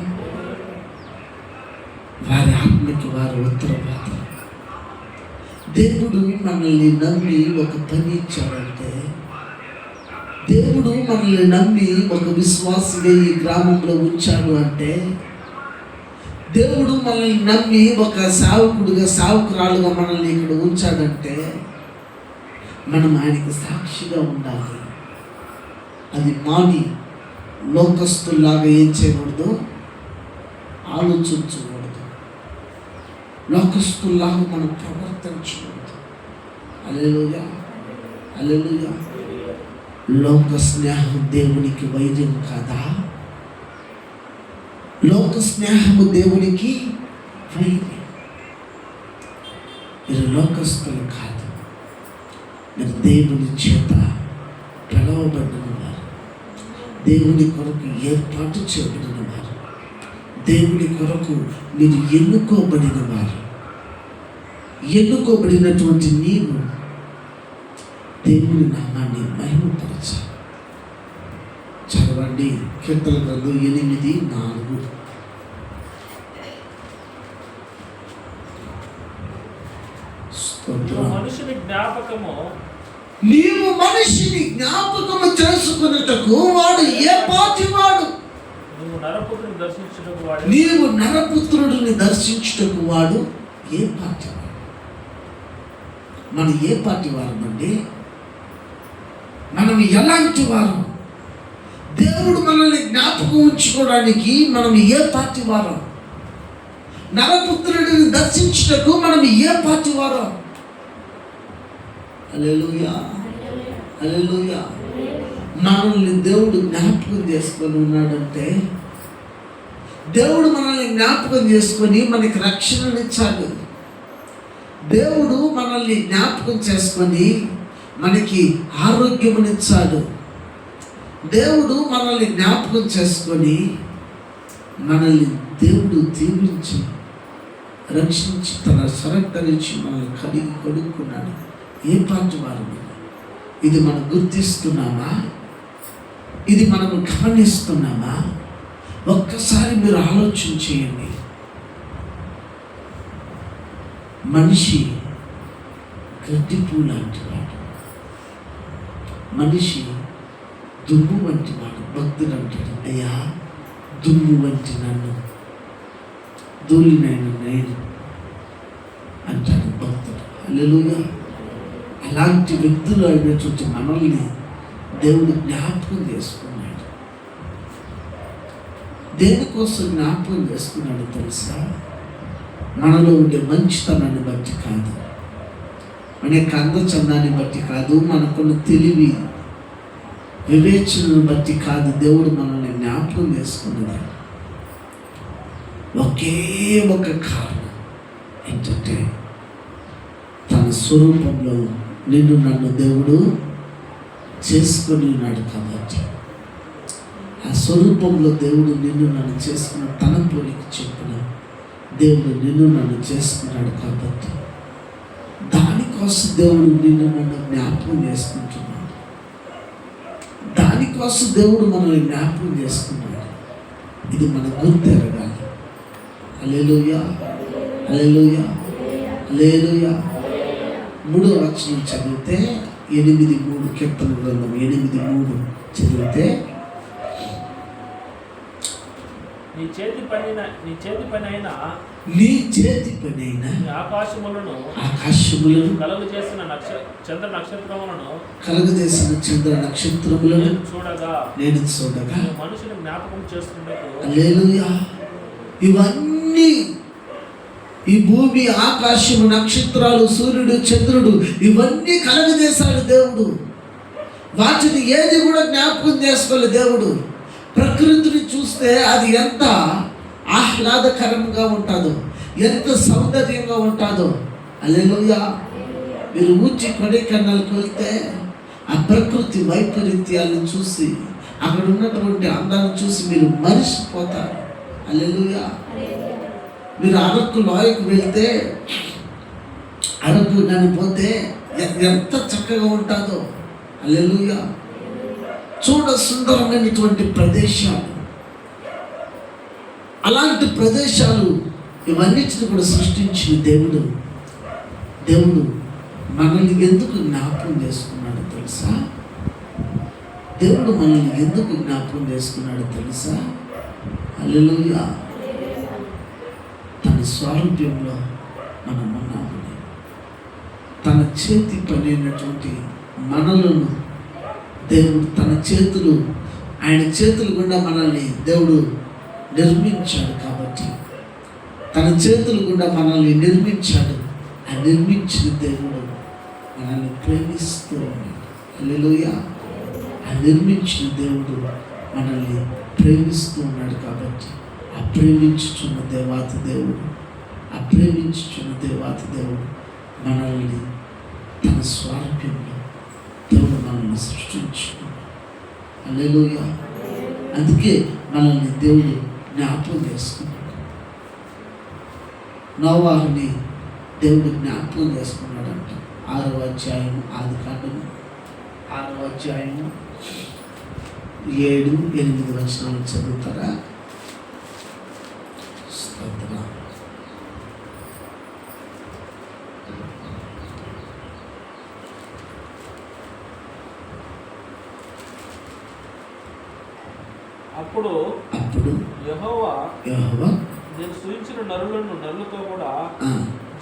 వారి ఆత్మకి వారు ఉత్తరవాదం. దేవుడు మనల్ని నమ్మి ఒక పని ఇచ్చాడంటే, దేవుడు మనల్ని నమ్మి ఒక విశ్వాసిగా ఈ గ్రామంలో ఉంచాడు అంటే, దేవుడు మనల్ని నమ్మి ఒక సావుకురాలుగా మనల్ని ఇక్కడ ఉంచాడంటే, మనం ఆయనకి సాక్షిగా ఉండాలి. అది మాని లోకస్తుల్లాగా ఏం చేయకూడదు? ఆలోచించకూడదు. లోకస్తుల్లాగా మనం ప్రవర్తించకూడదు. హల్లెలూయా, హల్లెలూయా. లోక స్నేహం దేవునికి వైద్యం కాదా? లోక స్నేహము దేవునికి వైద్యం. మీరు లోకస్తులు కాదు, మీరు దేవుని చేత పిలవబడిన వారు, దేవుని కొరకు ఏర్పాటు చేయబడిన వారు, దేవుని కొరకు మీరు ఎన్నుకోబడిన వారు. ఎన్నుకోబడినటువంటి నీవు దేవుని నామాన్ని మహిమపరచాలి. చదవండి కీర్తన గ్రంథం 8:4. నీవు మనిషిని జ్ఞాపకము చేసుకున్నటకు వాడు ఏ పాటి వాడు? నీవు నరపుత్రుడిని దర్శించుటకు వాడు ఏ పాటి వాడు? మనం ఏ పాటి వారం అండి? మనం ఎలాంటి వారం? దేవుడు మనల్ని జ్ఞాపకం ఉంచుకోవడానికి మనం ఏ పాటి వారం? నరపుత్రుడిని దర్శించుటకు మనం ఏ పాటి వారం? హల్లెలూయా, హల్లెలూయా. మనల్ని దేవుడు జ్ఞాపకం చేసుకొని ఉన్నాడంటే, దేవుడు మనల్ని జ్ఞాపకం చేసుకొని మనకి రక్షణనిచ్చాడు. దేవుడు మనల్ని జ్ఞాపకం చేసుకొని మనకి ఆరోగ్యమునిచ్చాడు. దేవుడు మనల్ని జ్ఞాపకం చేసుకొని మనల్ని దేవుడు దీవించి రక్షించి తన సరక్తరించి మనల్ని కడిగి కొడుకున్నాడు. ఏ పాటి వారు? ఇది మనం గుర్తిస్తున్నామా? ఇది మనము గమనిస్తున్నామా? ఒక్కసారి మీరు ఆలోచన చేయండి. మనిషి గడ్డి పూలు లాంటి వాడు, మనిషి దుమ్ము వంటి వాడు. భక్తుడు అంటాడు, అయ్యా దుమ్ము వంటి నన్ను, ధూళినైన నేను అంటాడు భక్తుడు. హల్లెలూయా. అలాంటి వ్యక్తులు అయినటువంటి మనల్ని దేవుడు జ్ఞాపకం చేసుకున్నాడు. దేనికోసం జ్ఞాపకం చేసుకున్నాడు తెలుసా? మనలో ఉండే మంచితనాన్ని బట్టి కాదు, మన యొక్క అందచందాన్ని బట్టి కాదు, మనకున్న తెలివి వివేచనను బట్టి కాదు. దేవుడు మనల్ని జ్ఞాపకం చేసుకున్నది ఒకే ఒక కారణం ఏంటంటే, తన స్వరూపంలో నిన్ను నన్ను దేవుడు చేసుకొని ఉన్నాడు కాబట్టి. ఆ స్వరూపంలో దేవుడు నిన్ను నన్ను చేసుకున్న, తన పోలిక చెప్పిన దేవుడు నిన్ను నన్ను చేసుకున్నాడు కాబట్టి, దానికోసం దేవుడు నిన్ను నన్ను జ్ఞాపకం చేసుకుంటున్నాడు. దానికోసం దేవుడు మనల్ని జ్ఞాపకం చేసుకున్నాడు. ఇది మన గుర్తెరగాలి. హల్లెలూయా, హల్లెలూయా, హల్లెలూయా. 3వ వచనం చదివితే 8:3, కీర్తన గ్రంథం 8:3 చదివితే, నీ చేతి పని అయినా ఆకాశములను కలుగజేసిన చంద్ర నక్షత్రములను చూడగా మనుషుని జ్ఞాపకం చేసుకున్నట్టు. హల్లెలూయా. ఇవన్నీ, ఈ భూమి, ఆకాశము, నక్షత్రాలు, సూర్యుడు, చంద్రుడు, ఇవన్నీ కలుగజేశాడు దేవుడు. వాటిని ఏది కూడా జ్ఞాపకం చేసుకోలేదు దేవుడు. ప్రకృతిని చూస్తే అది ఎంత ఆహ్లాదకరంగా ఉంటుందో, ఎంత సౌందర్యంగా ఉంటుందో. హల్లెలూయా. మీరు ఊచి కొడైకెనాల్కి వెళ్తే ఆ ప్రకృతి వైపరీత్యాలను చూసి, అక్కడ ఉన్నటువంటి అందాన్ని చూసి మీరు మరిసిపోతారు. హల్లెలూయా. మీరు అరకు లోయకు వెళ్తే, అరకు కానీ పోతే ఎంత చక్కగా ఉంటుందో. హల్లెలూయా. చూడ సుందరమైనటువంటి ప్రదేశాలు, అలాంటి ప్రదేశాలు, ఇవన్నిటిని కూడా సృష్టించిన దేవుడు మనల్ని ఎందుకు జ్ఞాపకం చేసుకున్నాడు తెలుసా? దేవుడు మనల్ని ఎందుకు జ్ఞాపకం చేసుకున్నాడు తెలుసా? హల్లెలూయా. తన స్వారూప్యంలో మనం ఉన్నామని, తన చేతి పని అయినటువంటి మనలను దేవుడు, తన చేతులు, ఆయన చేతులు గుండా మనల్ని దేవుడు నిర్మించాడు కాబట్టి, తన చేతులు గుండా మనల్ని నిర్మించాడు. ఆ నిర్మించిన దేవుడు మనల్ని ప్రేమిస్తూ ఉన్నాడు. హల్లెలూయా. ఆ నిర్మించిన దేవుడు మనల్ని ప్రేమిస్తూ ఉన్నాడు కాబట్టి, ఆ ప్రేమించుచున్న దేవాతి దేవుడు మనల్ని తన స్వారూప్యంలో దేవుడు మనల్ని సృష్టించుకున్నాడు. హల్లెలూయా. అందుకే మనల్ని దేవుడు జ్ఞాపకం చేసుకున్నాడు. నోవాహుని దేవుడు జ్ఞాపకం చేసుకున్నాడంట. 6వ అధ్యాయము, ఆదికాండము 6వ అధ్యాయము 7-8 వచనాలు చదువుతారా? స్తోత్రం. అప్పుడు యెహోవా నేను సృజించిన నరులతో కూడా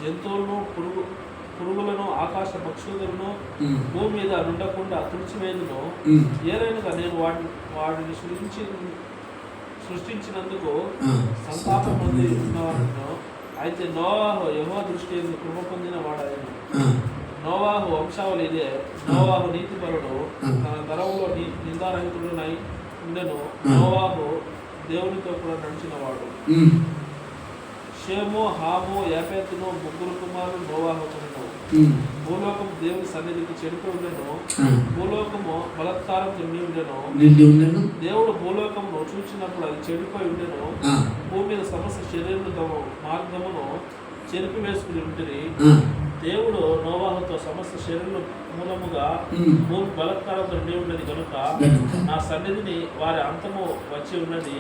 జంతువులను, పురుగులను, ఆకాశ పక్షులను భూమి మీద నుండకుండా తుడిచివేయుదును. ఏలైనగా నేను వాడిని సృష్టించినందుకు సంతాపం పొంది ఉన్నవాడును. అయితే నోవాహు యెహోవా దృష్టి యందు కృప పొందిన వాడాయను. నోవాహు వంశావళి ఇదే. నోవాహు నీతిపరుడు, తన తరములో నిందారహితుడునై ఉండెను. నోవాహు దేవునితో కూడా నడిచినవాడు. షేము, హాము, యాపెతును 3 కుమారులు నోవాహుకును. భూలోకము దేవుని సన్నిధికి చెడిపోయి ఉండెను. భూలోకము బలత్కారంతో నిండి ఉండెను. దేవుడు భూలోకమును చూచినప్పుడు అది చెడిపోయి ఉండెను. భూమి మీద సమస్త శరీరము మార్గమును చెరిపి వేసుకుని ఉంటుంది. దేవుడు నోవాహుతో సమస్త శరీరుల మూలముగా భూమి బలత్కారంతో నిండి ఉన్నది కనుక నా సన్నిధిని వారి అంతము వచ్చి ఉన్నది.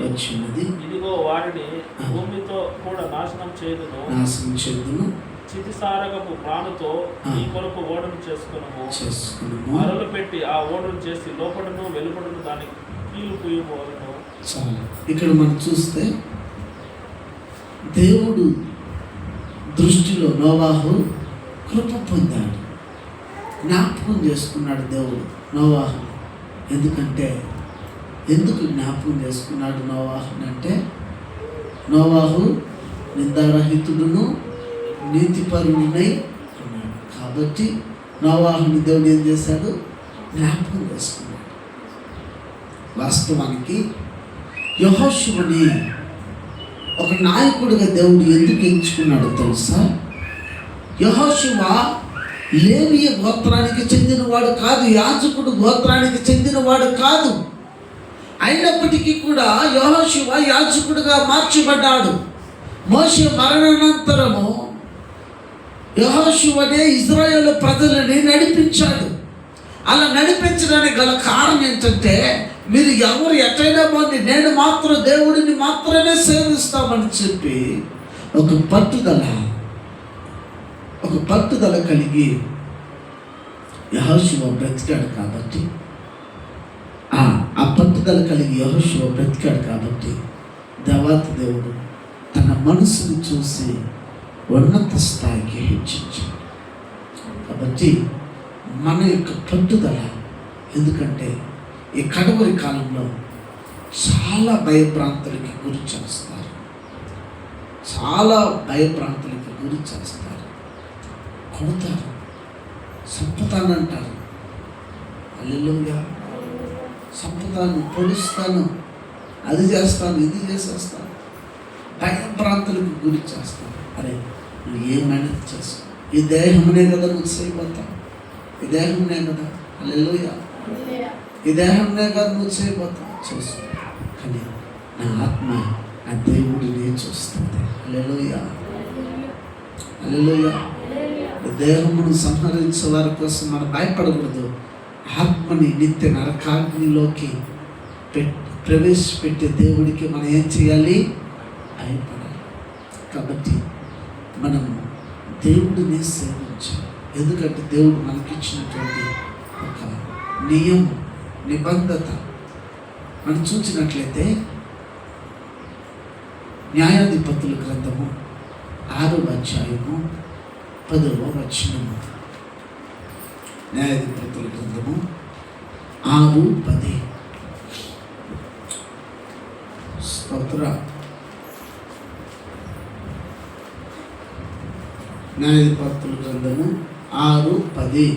ఇదిగో వారిని భూమితో కూడా నాశనం చేయుదును. చితిసారకపు ప్రాణుతో ఈ కొరకు ఓడను చేసుకున్నాము. అరలు పెట్టి ఆ ఓడను చేసి లోపడను వెలుపడను దాని కీలు కుయ్యబోలను. ఇక్కడ మనం చూస్తే దేవుడు దృష్టిలో నోవాహు కృప పొందాడు, జ్ఞాపకం చేసుకున్నాడు దేవుడు నోవాహు. ఎందుకు జ్ఞాపకం చేసుకున్నాడు నోవాహుని అంటే, నోవాహు నిందారహితుడును నీతిపరుడునై ఉన్నాడు కాబట్టి నోవాహుని దేవుడు ఏం చేశాడు? జ్ఞాపకం చేసుకున్నాడు. వాస్తవానికి యెహోషువని ఒక నాయకుడిగా దేవుడు ఎందుకు ఎంచుకున్నాడో తెలుసా? యెహోషువ లేవీయ గోత్రానికి చెందినవాడు కాదు, యాజకుడు గోత్రానికి చెందినవాడు కాదు. అయినప్పటికీ కూడా యెహోషువ యాజకుడిగా మార్చబడ్డాడు. మోషే మరణానంతరము యెహోషువనే ఇశ్రాయేలు ప్రజలని నడిపించాడు. అలా నడిపించడానికి గల కారణం ఏంటంటే, మీరు ఎవరు ఎట్లయినా పోండి, నేను మాత్రం దేవుడిని మాత్రమే సేవిస్తామని చెప్పి ఒక పట్టుదల కలిగి యెహోషువ బ్రతికాడు. కాబట్టి ఆ పట్టుదల కలిగి యెహోషువ బ్రతికాడు కాబట్టి దేవాతి దేవుడు తన మనసుని చూసి ఉన్నత స్థాయికి హెచ్చించాడు. కాబట్టి మన యొక్క పట్టుదల, ఎందుకంటే ఈ కడవరి కాలంలో చాలా భయభ్రాంతులకి గురి చేస్తారు, కొడతారు, సంపుతానంటారు. హల్లెలూయా. సంపుతాను, పొడుస్తాను, అది చేస్తాను, ఇది చేసేస్తాను, భయభ్రాంతులకు గురి చేస్తాను. అరే నువ్వు ఏమైనా చేసుకో, ఈ దేహమునే కదా నువ్వు చేయబోతావు, ఈ దేహంనే కదా. హల్లెలూయా. ఈ దేహంనే కదా నువ్వు చేయబోతావు, చూసుకో. కానీ నా ఆత్మ ఆ దేవుడిని చూస్తుంది. హల్లెలూయా. దేహమును సంహరించే వారి కోసం మనం భయపడకూడదు. ఆత్మని నిత్య నరకాగ్నిలోకి ప్రవేశపెట్టే దేవుడికి మనం ఏం చేయాలి? భయపడాలి. కాబట్టి మనం దేవుడిని సేవించాలి. ఎందుకంటే దేవుడు మనకిచ్చినటువంటి ఒక నిబంధత మనం చూసినట్లయితే న్యాయాధిపతుల గ్రంథము 6వ అధ్యాయము 10వ వచనము. న్యాయాధిపతుల గ్రంథము 6:10. న్యాయాధిపతుల గ్రంథము 6:10.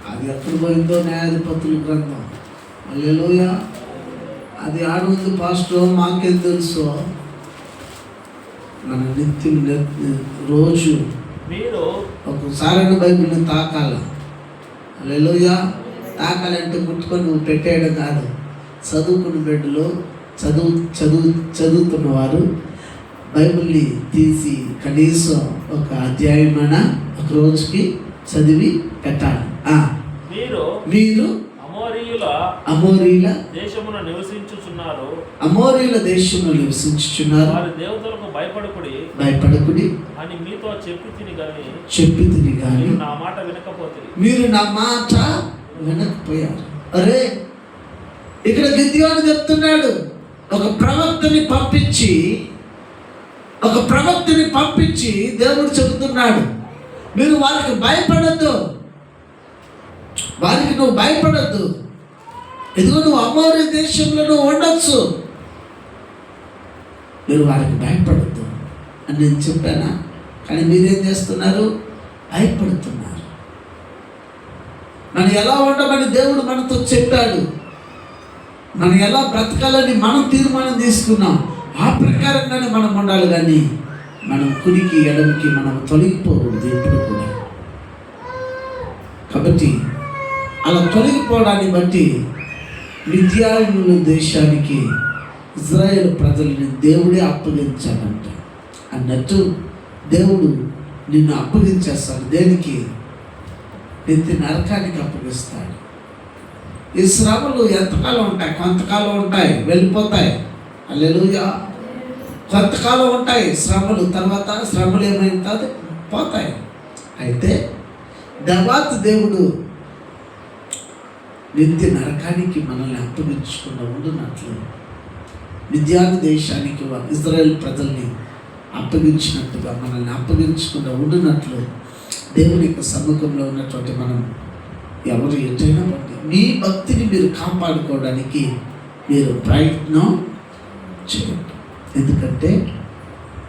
అది ఎక్కడ పోయిందో న్యాయాధిపతుల గ్రంథం. హల్లెలూయా. అది ఆడుంది పాస్టర్, మాకేం తెలుసు. మన నిత్యం రోజు మీరు ఒకసారైనా బైబిల్ని తాకాల. హల్లెలూయా. తాకాలంటే ముట్టుకొని నువ్వు పెట్టేయడం కాదు. చదువుకున్న బిడ్డలు, చదువుతున్నవారు బైబిల్ని తీసి కనీసం ఒక అధ్యాయమైన ఒక రోజుకి చదివి పెట్టాలి. మీరు అమోరీల దేశమున నివసించుచున్నారు, వారి దేవతలకు భయపడకుడి అని మీతో చెప్పి తిని గాని నా మాట వినకపోతే, మీరు నా మాట వినకపోయారు. అరే ఇక్కడ గిద్యోను చెప్తున్నాడు, ఒక ప్రవక్తని పంపించి దేవుడు చెబుతున్నాడు, మీరు వారికి భయపడద్దు, నువ్వు భయపడద్దు. ఇదిగో నువ్వు అమోరీ దేశంలో నువ్వు ఉండొచ్చు, మీరు వారికి భయపడద్దు అని నేను చెప్పానా? కానీ మీరేం చేస్తున్నారు? భయపడుతున్నారు. మనం ఎలా ఉండమని దేవుడు మనతో చెప్పాడు, మనం ఎలా బ్రతకాలని మనం తీర్మానం తీసుకున్నాం, ఆ ప్రకారంగానే మనం ఉండాలి. కానీ మనం కుడికి ఎడమికి మనం తొలగిపోకూడదు ఎప్పుడు కూడా. కాబట్టి అలా తొలగిపోవడాన్ని బట్టి మిద్యాను దేశానికి ఇజ్రాయేల్ ప్రజల్ని దేవుడే అప్పగించాడంట. అన్నట్టు దేవుడు నిన్ను అప్పగించేస్తాడు. దేనికి? నిత్య నరకానికి అప్పగిస్తాడు. ఈ శ్రమలు ఎంతకాలం ఉంటాయి? కొంతకాలం ఉంటాయి, వెళ్ళిపోతాయి. హల్లెలూయా. కొంతకాలం ఉంటాయి శ్రమలు, తర్వాత శ్రమలు ఏమైంది పోతాయి. అయితే తర్వాత దేవుడు నిత్య నరకానికి మనల్ని అప్పగించకుండా ఉండునట్లు, మిద్యాను దేశానికి ఇజ్రాయేల్ ప్రజల్ని అప్పగించినట్టుగా మనల్ని అప్పగించకుండా ఉండునట్లు దేవుని యొక్క సముఖంలో ఉన్నటువంటి మనం ఎవరు ఎటైనా బట్టి మీ భక్తిని మీరు కాపాడుకోవడానికి మీరు ప్రయత్నం చేయండి. ఎందుకంటే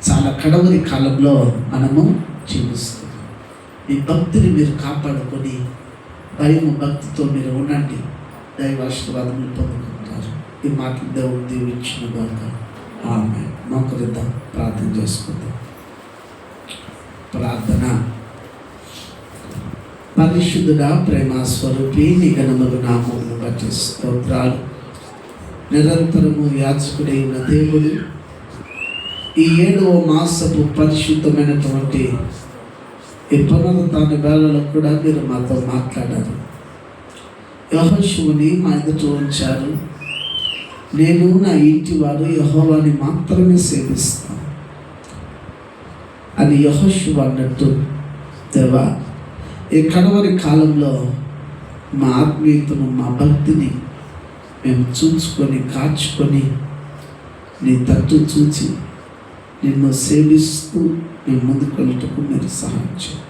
చాలా కడవరి కాలంలో మనము జీవిస్తున్నాం. మీ భక్తిని మీరు కాపాడుకొని భయం భక్తితో మీరు ఉండండి. దైవాశీర్వాదములు పొందుకుంటారు. ఈ మాటలు దేవుడు దీవించిన గాక. ఆమేన్. మోకరిద్దాం, ప్రార్థన చేసుకుందాం. ప్రార్థన. పరిశుద్ధుడా, ప్రేమ స్వరూపి, నీ ఘనములు నామమును బట్టి స్తోత్రాలు. నిరంతరము యాజకుడై ఉన్న దేవుడు ఈ 7వ మాసపు పరిశుద్ధమైనటువంటి ఈ పునరుత్థాన వేళలో కూడా మీరు మాతో మాట్లాడారు. యెహోషువని మా ఎదుట ఉంచారు. నేను నా ఇంటి వారు యెహోవాని మాత్రమే సేవిస్తాను అని యెహోషువ అన్నట్టు, దేవా, ఈ కడవరి కాలంలో మా ఆత్మీయతను, మా భక్తిని మేము చూసుకొని కాచుకొని నీ తట్టు చూచి నిన్ను సేవిస్తూ మేము ముందుకు వెళ్ళటకు మీరు సహాయం చేయండి.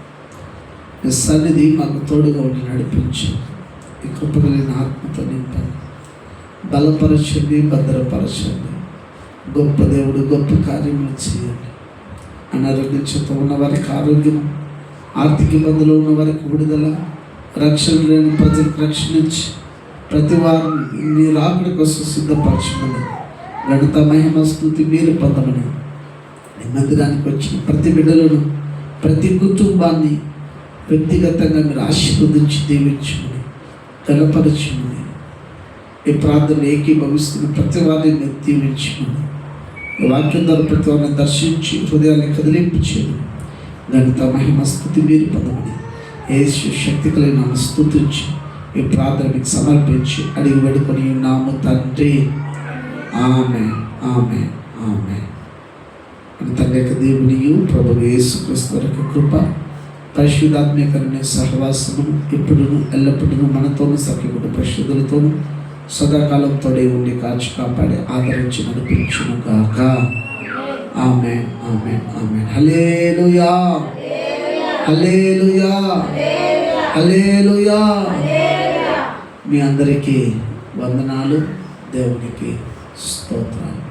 మీ సన్నిధి మాకు తోడుగా ఉండి నడిపించు. ఈ కృపగలిగిన ఆత్మతో నింపండి, బలపరచండి, భద్రపరచండి. గొప్ప దేవుడు, గొప్ప కార్యములు చేయండి. అనారోగ్యం చేత ఉన్న వారికి ఆరోగ్యం, ఆర్థిక ఇబ్బందులు ఉన్న వారికి విడుదల, రక్షణ లేని ప్రజలకు రక్షణించి ప్రతి వారిని నీ రాకడ కోసం సిద్ధపరచమని, గణిత మహిమ స్తుతి మీరు పొందమని, నీ మందిరానికి వచ్చిన ప్రతి బిడ్డలను, ప్రతి కుటుంబాన్ని వ్యక్తిగతంగా మీరు ఆశీర్వదించి దీవించమని, గణపరచమని, ఈ ప్రార్థనలు ఏకీభవిస్తున్న ప్రతి వారిని మీరు దీవించమని, ఈ వాక్యం ద్వారా ప్రతి వారిని దర్శించి హృదయాన్ని కదిలింపు చేయమని, గణిత మహిమ స్తుతి మీరు పొందమని యేసు శక్తి కలిగిన స్తుతించి ఈ ప్రార్థన మీకు సమర్పించి అడిగి వేడుకొని ఉన్నాము తండ్రి. ఆమేన్, ఆమేన్, ఆమేన్. తండ్రి యొక్క దేవునియు ప్రభువు యేసుక్రీస్తు యొక్క కృప, పరిశుద్ధాత్మీకరణ సహవాసము ఇప్పుడును ఎల్లప్పుడూ మనతోనూ సఖ్యకుడు పరిశుద్ధులతోనూ సదాకాలంతోడే ఉండి కాచి కాపాడి ఆదరించి నడిపించును గాక. ఆమేన్, ఆమేన్, ఆమేన్. హల్లెలూయా, హల్లెలూయా, హల్లెలూయా. మీ అందరికీ వందనాలు. దేవునికి స్తోత్రాలు.